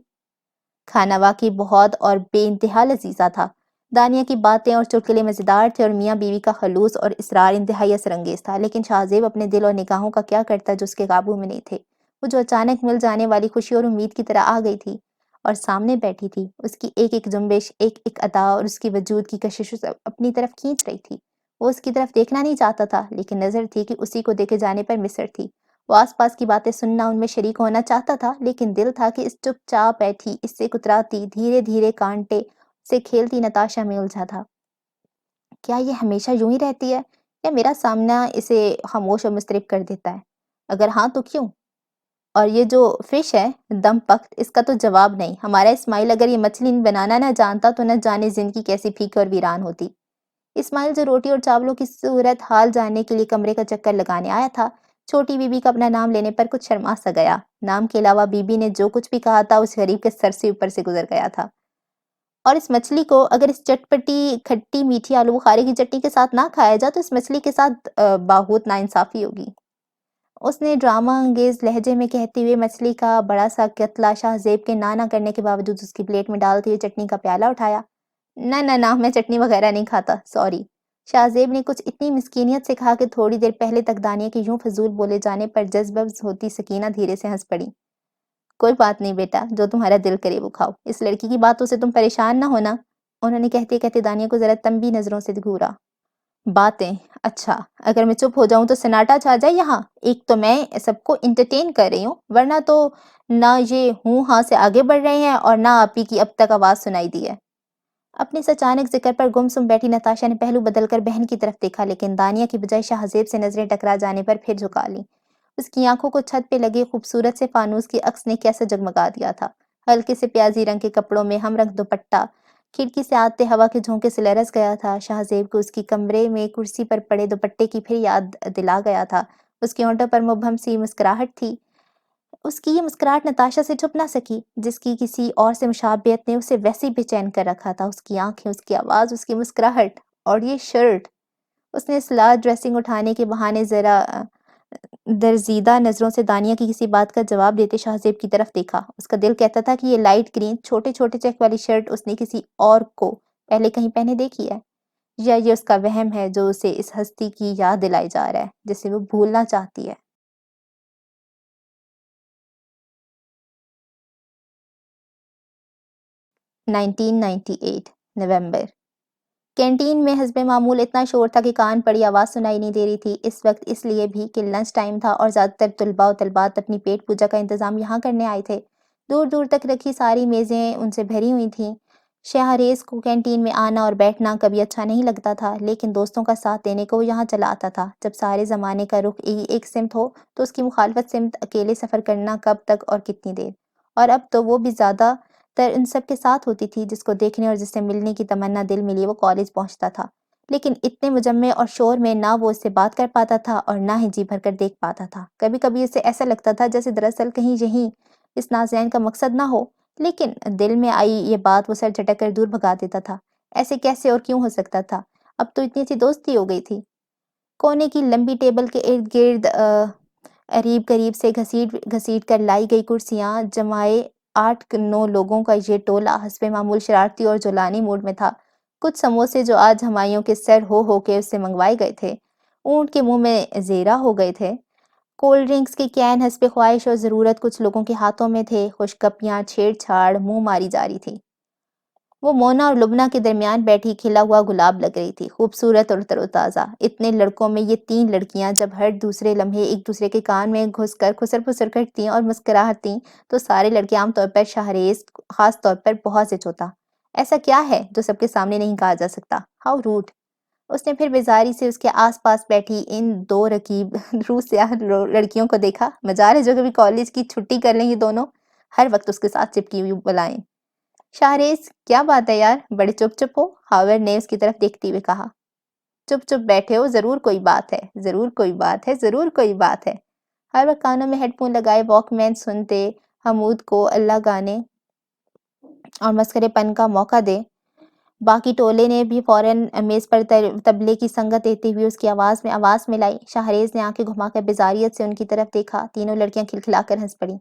S1: کھانا واقعی بہت اور بے انتہا لذیذ تھا۔ دانیہ کی باتیں اور چٹکلے مزیدار تھے اور میاں بیوی کا خلوص اور اصرار انتہائی اثر انگیز تھا، لیکن شاہ زیب اپنے دل اور نگاہوں کا کیا کرتا جو اس کے قابو میں نہیں تھے۔ وہ جو اچانک مل جانے والی خوشی اور امید کی طرح آ گئی تھی اور سامنے بیٹھی تھی، اس کی ایک ایک جنبش، ایک ایک ادا اور اس کی وجود کی کشش اسے اپنی طرف کھینچ رہی تھی۔ وہ اس کی طرف دیکھنا نہیں چاہتا تھا، لیکن نظر تھی کہ اسی کو دیکھے جانے پر مصر تھی۔ وہ آس پاس کی باتیں سننا، ان میں شریک ہونا چاہتا تھا، لیکن دل تھا کہ اس چپ چاپ بیٹھی، اس سے کتراتی، دھیرے دھیرے کانٹے سے کھیلتی نتاشا میں الجھا تھا۔ کیا یہ ہمیشہ یوں ہی رہتی ہے یا میرا سامنا اسے خاموش اور مضطرب کر دیتا ہے؟ اگر ہاں تو کیوں؟ اور یہ جو فش ہے دم پخت، اس کا تو جواب نہیں۔ ہمارا اسماعیل اگر یہ مچھلی بنانا نہ جانتا تو نہ جانے زندگی کیسی پھیکی اور ویران ہوتی۔ اسماعیل جو روٹی اور چاولوں کی صورت حال جاننے کے لیے کمرے کا چکر لگانے آیا تھا، چھوٹی بی بی کا اپنا نام لینے پر کچھ شرما سا گیا۔ نام کے علاوہ بی بی نے جو کچھ بھی کہا تھا اس غریب کے سر سے اوپر سے گزر گیا تھا۔ اور اس مچھلی کو اگر اس چٹپٹی کھٹی میٹھی آلو بخارے کی چٹنی کے ساتھ نہ کھایا جائے تو اس مچھلی کے ساتھ بہت ناانصافی ہوگی، اس نے ڈرامہ انگیز لہجے میں کہتے ہوئے مچھلی کا بڑا سا قطلہ شاہ زیب کے نہ کرنے کے باوجود اس کی پلیٹ میں ڈالتے ہوئے چٹنی کا پیالہ اٹھایا۔ نہ میں چٹنی وغیرہ نہیں کھاتا، سوری۔ شاہ زیب نے کچھ اتنی مسکینیت سے کہا کہ تھوڑی دیر پہلے تک دانیہ کے یوں فضول بولے جانے پر جذبز ہوتی سکینہ دھیرے سے ہنس پڑی۔ کوئی بات نہیں بیٹا، جو تمہارا دل کرے وہ کھاؤ، اس لڑکی کی باتوں سے تم پریشان نہ ہونا، انہوں نے کہتے کہتے دانیہ کو ذرا تنبی نظروں سے گھورا۔ باتیں؟ اچھا، اگر میں چپ ہو جاؤں تو سناٹا چھا جائے یہاں؟ ایک تو میں سب کو انٹرٹین کر رہی ہوں، ورنہ تو نہ یہ ہوں ہاں سے آگے بڑھ رہے ہیں اور نہ آپ ہی کی اب تک آواز سنائی دی ہے۔ اپنے اس اچانک ذکر پر گمسم بیٹھی نتاشا نے پہلو بدل کر بہن کی طرف دیکھا، لیکن دانیہ کی بجائے شاہزیب سے نظریں ٹکرا جانے پر پھر جھکا لیں۔ اس کی آنکھوں کو چھت پہ لگے خوبصورت سے فانوس کی عکس نے کیسے جگمگا دیا تھا۔ ہلکے سے پیازی رنگ کے کپڑوں میں ہم رنگ دوپٹہ کھڑکی سے آتے ہوا کے جھونکے سے لرز گیا تھا۔ شاہزیب کو اس کی کمرے میں کرسی پر پڑے دوپٹے کی پھر یاد دلا گیا تھا۔ اس کے ہونٹوں پر مبہم سی مسکراہٹ تھی۔ اس کی یہ مسکراہٹ نتاشا سے چھپ نہ سکی، جس کی کسی اور سے مشابہت نے اسے ویسے ہی بے چین کر رکھا تھا۔ اس کی آنکھیں، اس کی آواز، اس کی مسکراہٹ اور یہ شرٹ۔ اس نے اصلاح ڈریسنگ اٹھانے کے بہانے ذرا درزیدہ نظروں سے دانیہ کی کسی بات کا جواب دیتے شاہزیب کی طرف دیکھا۔ اس کا دل کہتا تھا کہ یہ لائٹ گرین چھوٹے چھوٹے چیک والی شرٹ اس نے کسی اور کو پہلے کہیں پہنے دیکھی ہے، یا یہ اس کا وہم ہے جو اسے اس ہستی کی یاد دلائی جا رہا ہے جسے وہ بھولنا چاہتی ہے۔ 1998 نومبر۔ کینٹین میں حسب معمول اتنا شور تھا کہ کان پڑی آواز سنائی نہیں دے رہی تھی۔ اس وقت اس لیے بھی کہ لنچ ٹائم تھا اور زیادہ تر طلباء و طالبات اپنی پیٹ پوجا کا انتظام یہاں کرنے آئے تھے۔ دور دور تک رکھی ساری میزیں ان سے بھری ہوئی تھیں۔ شہریز کو کینٹین میں آنا اور بیٹھنا کبھی اچھا نہیں لگتا تھا، لیکن دوستوں کا ساتھ دینے کو وہ یہاں چلا آتا تھا۔ جب سارے زمانے کا رخ ایک سمت ہو تو اس کی مخالفت سمت اکیلے سفر کرنا کب تک اور کتنی دیر؟ اور اب تو وہ بھی زیادہ تر ان سب کے ساتھ ہوتی تھی۔ جس کو دیکھنے اور جس سے ملنے کی تمنا دل میں لیے وہ کالج پہنچتا تھا، لیکن اتنے مجمع اور شور میں نہ وہ اس سے بات کر پاتا تھا اور نہ ہی جی بھر کر دیکھ پاتا تھا۔ کبھی کبھی اسے ایسا لگتا تھا جیسے دراصل کہیں یہی اس نازنین کا مقصد نہ ہو، لیکن دل میں آئی یہ بات وہ سر جھٹک کر دور بھگا دیتا تھا۔ ایسے کیسے اور کیوں ہو سکتا تھا؟ اب تو اتنی سی دوستی ہو گئی تھی۔ کونے کی لمبی ٹیبل کے ارد گرد قریب قریب سے گھسیٹ گھسیٹ کر لائی گئی کرسیاں جمائے 8-9 لوگوں کا یہ ٹولہ حسب معمول شرارتی اور جولانی موڈ میں تھا۔ کچھ سموسے جو آج ہمایوں کے سر ہو کے اس سے منگوائے گئے تھے، اونٹ کے منہ میں زیرہ ہو گئے تھے۔ کولڈ ڈرنکس کے کین حسب خواہش اور ضرورت کچھ لوگوں کے ہاتھوں میں تھے۔ خوشگپیاں، چھیڑ چھاڑ، منہ ماری جاری تھی۔ وہ مونا اور لبنہ کے درمیان بیٹھی کھلا ہوا گلاب لگ رہی تھی، خوبصورت اور تر و تازہ۔ اتنے لڑکوں میں یہ 3 لڑکیاں جب ہر دوسرے لمحے ایک دوسرے کے کان میں گھس کر خسر پھسر کرتیں اور مسکراہتیں تو سارے لڑکے عام طور پر شاہریز خاص طور پر بہت زچ ہوتا۔ ایسا کیا ہے جو سب کے سامنے نہیں کہا جا سکتا؟ How road! اس نے پھر بیزاری سے اس کے آس پاس بیٹھی ان 2 رقیب روح سیاہ لڑکیوں کو دیکھا۔ مجال ہے جو کبھی کالج کی چھٹی کر لیں یہ دونوں، ہر وقت اس کے ساتھ چپکی ہوئی بلائیں۔ شاہریز کیا بات ہے یار، بڑے چپ چپ ہو، ہاور نے اس کی طرف دیکھتے ہوئے کہا۔ چپ چپ بیٹھے ہو، ضرور کوئی بات ہے، ضرور کوئی بات ہے، ضرور کوئی بات ہے۔ ہر وقت کانوں میں ہیڈ فون لگائے واک مین سنتے حمود کو اللہ گانے اور مسخرے پن کا موقع دے۔ باقی ٹولے نے بھی فوراً میز پر طبلے کی سنگت دیتے ہوئے اس کی آواز میں آواز ملائی۔ شاہریز نے آنکھیں گھما کر بیزاریت سے ان کی طرف دیکھا۔ تینوں لڑکیاں کھلکھلا کر ہنس پڑیں۔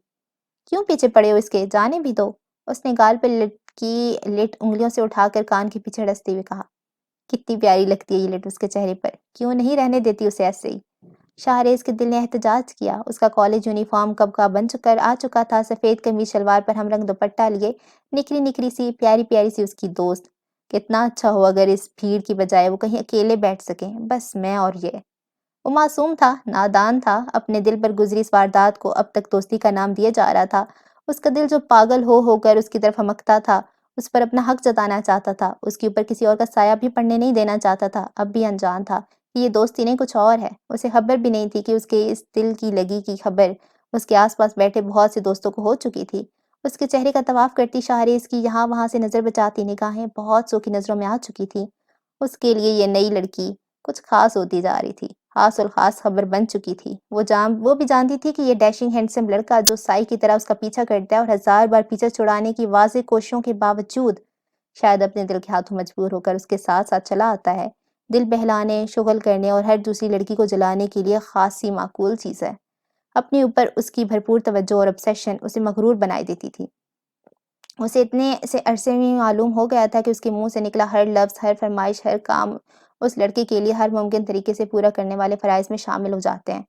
S1: کیوں پیچھے پڑے ہو اس کے، جانے بھی دو۔ اس نے گال پہ لٹکی لٹ انگلیوں سے اٹھا کر کان کے پیچھے ڈستے ہوئے کہا۔ کتنی پیاری لگتی ہے یہ لٹ اس کے چہرے پر، کیوں نہیں رہنے دیتی اسے ایسے ہی؟ شاہریز کے دل نے احتجاج کیا۔ اس کا کالج یونیفارم کب کا بن کر آ چکا تھا، سفید قمیض شلوار پر ہم رنگ دوپٹہ لیے، نکری نکری سی پیاری پیاری سی اس کی دوست۔ کتنا اچھا ہو اگر اس بھیڑ کی بجائے وہ کہیں اکیلے بیٹھ سکیں، بس میں اور یہ۔ وہ معصوم تھا، نادان تھا، اپنے دل پر گزری اس واردات کو اب تک دوستی کا نام دیا جا رہا تھا۔ اس کا دل جو پاگل ہو کر اس کی طرف ہمکتا تھا، اس پر اپنا حق جتانا چاہتا تھا، اس کے اوپر کسی اور کا سایہ بھی پڑنے نہیں دینا چاہتا تھا، اب بھی انجان تھا کہ یہ دوستی نہیں کچھ اور ہے۔ اسے خبر بھی نہیں تھی کہ اس کے اس دل کی لگی کی خبر اس کے آس پاس بیٹھے بہت سے دوستوں کو ہو چکی تھی۔ اس کے چہرے کا طواف کرتی شاہریز کی یہاں وہاں سے نظر بچاتی نگاہیں بہت سو کی نظروں میں آ چکی تھی۔ اس کے لیے یہ نئی لڑکی کچھ خاص ہوتی جا رہی تھی، خاص الخاص خبر بن چکی تھی۔ وہ بھی جانتی تھی کہ یہ ڈیشنگ ہینڈسم لڑکا جو سائی کی طرح اس کا پیچھا کرتا ہے اور 1000 بار پیچھا چھڑانے کی واضح کوششوں کے باوجود شاید اپنے دل کے ہاتھوں مجبور ہو کر اس کے ساتھ ساتھ چلا آتا ہے، دل بہلانے، شغل کرنے اور ہر دوسری لڑکی کو جلانے کے لیے خاصی معقول چیز ہے۔ اپنے اوپر اس کی بھرپور توجہ اور obsession اسے مغرور بنائے دیتی تھی۔ اسے اتنے سے عرصے میں معلوم ہو گیا تھا کہ اس کے منہ سے نکلا ہر لفظ، ہر فرمائش، ہر کام اس لڑکے کے لیے ہر ممکن طریقے سے پورا کرنے والے فرائض میں شامل ہو جاتے ہیں۔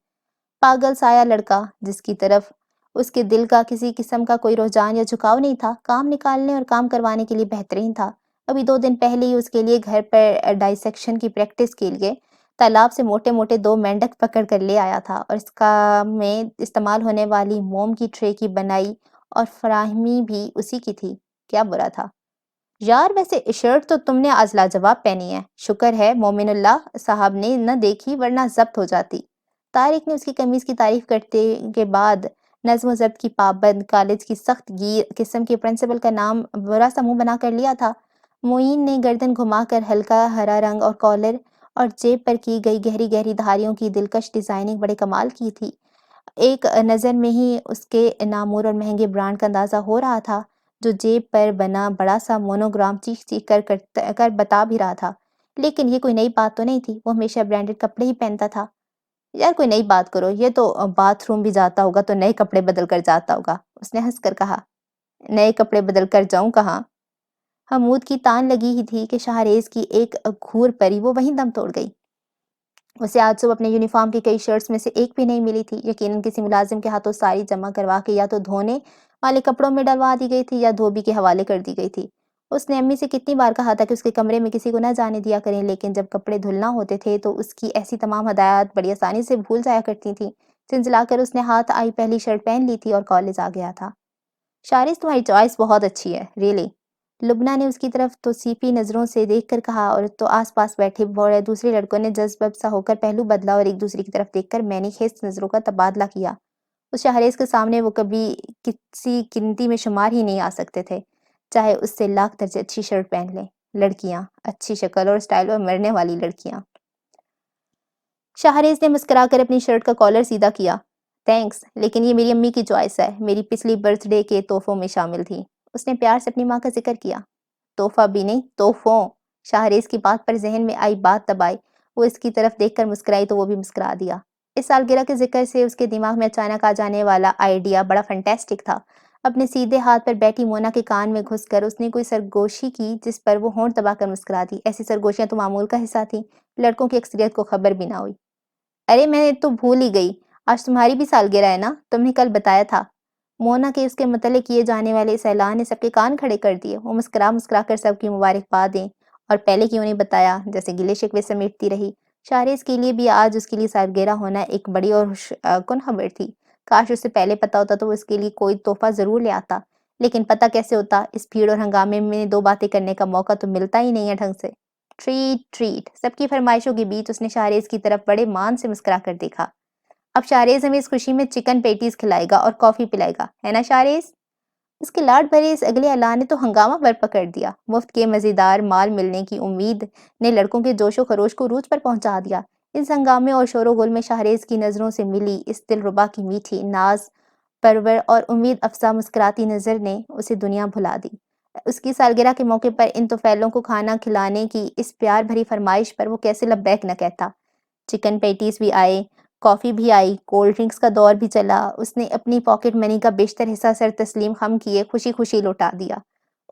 S1: پاگل سایہ لڑکا جس کی طرف اس کے دل کا کسی قسم کا کوئی رجحان یا جھکاؤ نہیں تھا، کام نکالنے اور کام کروانے کے لیے بہترین تھا۔ ابھی 2 دن پہلے ہی اس کے لیے گھر پر ڈائسیکشن کی پریکٹس کے لیے تالاب سے موٹے موٹے 2 مینڈک پکڑ کر لے آیا تھا اور اس کام میں استعمال ہونے والی موم کی ٹرے کی بنائی اور فراہمی بھی اسی کی تھی۔ کیا برا تھا؟ یار ویسے شرٹ تو تم نے آج لاجواب پہنی ہے، شکر ہے مومن اللہ صاحب نے نہ دیکھی ورنہ ضبط ہو جاتی۔ طارق نے اس کی قمیض کی تعریف کرتے کے بعد نظم و ضبط کی پابند کالج کی سخت گیر قسم کے پرنسپل کا نام برا سا منہ بنا کر لیا تھا۔ معین نے گردن گھما کر ہلکا ہرا رنگ اور کالر اور جیب پر کی گئی گہری گہری دھاریوں کی دلکش ڈیزائننگ بڑے کمال کی تھی۔ ایک نظر میں ہی اس کے نامور اور مہنگے برانڈ کا اندازہ ہو رہا تھا، جو جیب پر بنا بڑا سا مونوگرام چیخ چیخ کر بتا بھی رہا تھا۔ لیکن یہ کوئی نئی بات تو نہیں تھی، وہ ہمیشہ برانڈڈ کپڑے ہی پہنتا تھا۔ یار کوئی نئی بات کرو، یہ تو باتھ روم بھی جاتا ہوگا تو نئے کپڑے بدل کر جاتا ہوگا، اس نے ہنس کر کہا۔ نئے کپڑے بدل کر جاؤں کہاں؟ حمود کی تان لگی ہی تھی کہ شاہریز کی ایک گھور پڑی، وہ وہیں دم توڑ گئی۔ اسے آج صبح اپنے یونیفارم کی کئی شرٹس میں سے ایک بھی نہیں ملی تھی، یقیناً کسی ملازم کے ہاتھوں ساری جمع کروا کے یا تو دھونے والے کپڑوں میں ڈلوا دی گئی تھی یا دھوبی کے حوالے کر دی گئی تھی۔ اس نے امی سے کتنی بار کہا تھا کہ اس کے کمرے میں کسی کو نہ جانے دیا کریں، لیکن جب کپڑے دھلنا ہوتے تھے تو اس کی ایسی تمام ہدایات بڑی آسانی سے بھول جایا کرتی تھیں۔ چنچلا کر اس نے ہاتھ آئی پہلی شرٹ پہن لی تھی اور کالج آ گیا تھا۔ شارث تمہاری چوائس بہت اچھی ہے، ریئلی۔ لبنہ نے اس کی طرف توصیفی نظروں سے دیکھ کر کہا، اور تو آس پاس بیٹھے بڑے دوسرے لڑکوں نے جذب سا ہو کر پہلو بدلا اور ایک دوسرے کی طرف دیکھ کر میں نے خیس نظروں کا تبادلہ کیا۔ اس شاہریز کے سامنے وہ کبھی کسی گنتی میں شمار ہی نہیں آ سکتے تھے، چاہے اس سے لاکھ درجے اچھی شرٹ پہن لیں۔ لڑکیاں، اچھی شکل اور سٹائل پر مرنے والی لڑکیاں۔ شاہریز نے مسکرا کر اپنی شرٹ کا کالر سیدھا کیا۔ تھینکس، لیکن یہ میری امی کی چوائس ہے، میری پچھلی برتھ ڈے کے تحفوں میں شامل تھی۔ اس نے پیار سے اپنی ماں کا ذکر کیا۔ تحفہ بھی نہیں، تحفوں۔ شاہریز کی بات پر ذہن میں آئی بات تب آئی، وہ اس کی طرف دیکھ کر مسکرائی تو وہ بھی مسکرا دیا۔ اس سالگرہ کے ذکر سے اس کے دماغ میں اچانک آ جانے والا آئیڈیا بڑا فنٹاسٹک تھا۔ اپنے سیدھے ہاتھ پر بیٹھی مونا کے کان میں گھس کر اس نے کوئی سرگوشی کی جس پر وہ ہونٹ دبا کر مسکرا دی۔ ایسی سرگوشیاں تو معمول کا حصہ تھیں، لڑکوں کی اکثریت کو خبر بھی نہ ہوئی۔ ارے میں تو بھول ہی گئی، آج تمہاری بھی سالگرہ ہے نا، تم نے کل بتایا تھا۔ مونا کے اس کے متعلق کیے جانے والے اس اعلان نے سب کے کان کھڑے کر دیے۔ وہ مسکرا کر سب کی مبارکبادیں اور پہلے کیوں نہیں بتایا جیسے گلے شکوے سمیٹتی رہی۔ شاہریز کے لیے بھی آج اس کے لیے سالگرہ ہونا ایک بڑی اور خوش کن خبر تھی۔ کاش اسے پہلے پتا ہوتا تو وہ اس کے لیے کوئی تحفہ ضرور لے آتا، لیکن پتہ کیسے ہوتا، اس بھیڑ اور ہنگامے میں دو باتیں کرنے کا موقع تو ملتا ہی نہیں ہے ڈھنگ سے۔ ٹریٹ ٹریٹ، سب کی فرمائشوں کے بیچ اس نے شاہریز کی طرف بڑے مان سے مسکرا کر دیکھا۔ اب شاہریز ہمیں اس خوشی میں چکن پیٹیز کھلائے گا اور کافی پلائے گا، ہے نا شاہریز؟ اس کے لاڈ بھرے اس اگلے اعلان نے تو ہنگامہ برپا کر دیا۔ مفت کے مزیدار مال ملنے کی امید نے لڑکوں کے جوش و خروش کو عروج پر پہنچا دیا۔ اس ہنگامے اور شور و گل میں شاہریز کی نظروں سے ملی اس دلربا کی میٹھی، ناز پرور اور امید افزا مسکراتی نظر نے اسے دنیا بھلا دی۔ اس کی سالگرہ کے موقع پر ان طفیلوں کو کھانا کھلانے کی اس پیار بھری فرمائش پر وہ کیسے لبیک نہ کہتا۔ چکن پیٹیز بھی آئے، کافی بھی آئی، کولڈ ڈرنکس کا دور بھی چلا۔ اس نے اپنی پاکٹ منی کا بیشتر حصہ سر تسلیم خم کیے خوشی خوشی لوٹا دیا۔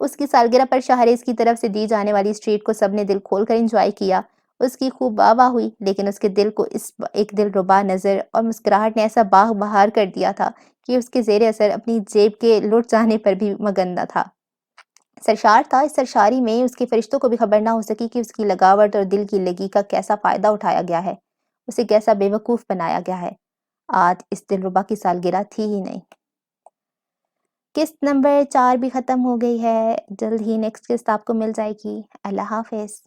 S1: اس کی سالگرہ پر شاہریز کی طرف سے دی جانے والی ٹریٹ کو سب نے دل کھول کر انجوائے کیا۔ اس کی خوب واہ واہ ہوئی، لیکن اس کے دل کو اس ایک دلربا نظر اور مسکراہٹ نے ایسا باغ بہار کر دیا تھا کہ اس کے زیر اثر اپنی جیب کے لٹ جانے پر بھی مگندہ تھا۔ سرشار تھا، اس سرشاری میں اس کے فرشتوں کو بھی خبر نہ ہو سکی کہ اس کی لگاوٹ اور دل کی لگی کا کیسا فائدہ اٹھایا گیا ہے، اسے کیسا بے وقوف بنایا گیا ہے۔ آج اس دلربا کی سالگرہ تھی ہی نہیں۔ قسط نمبر 4 بھی ختم ہو گئی ہے، جلد ہی نیکسٹ قسط آپ کو مل جائے گی۔ اللہ حافظ۔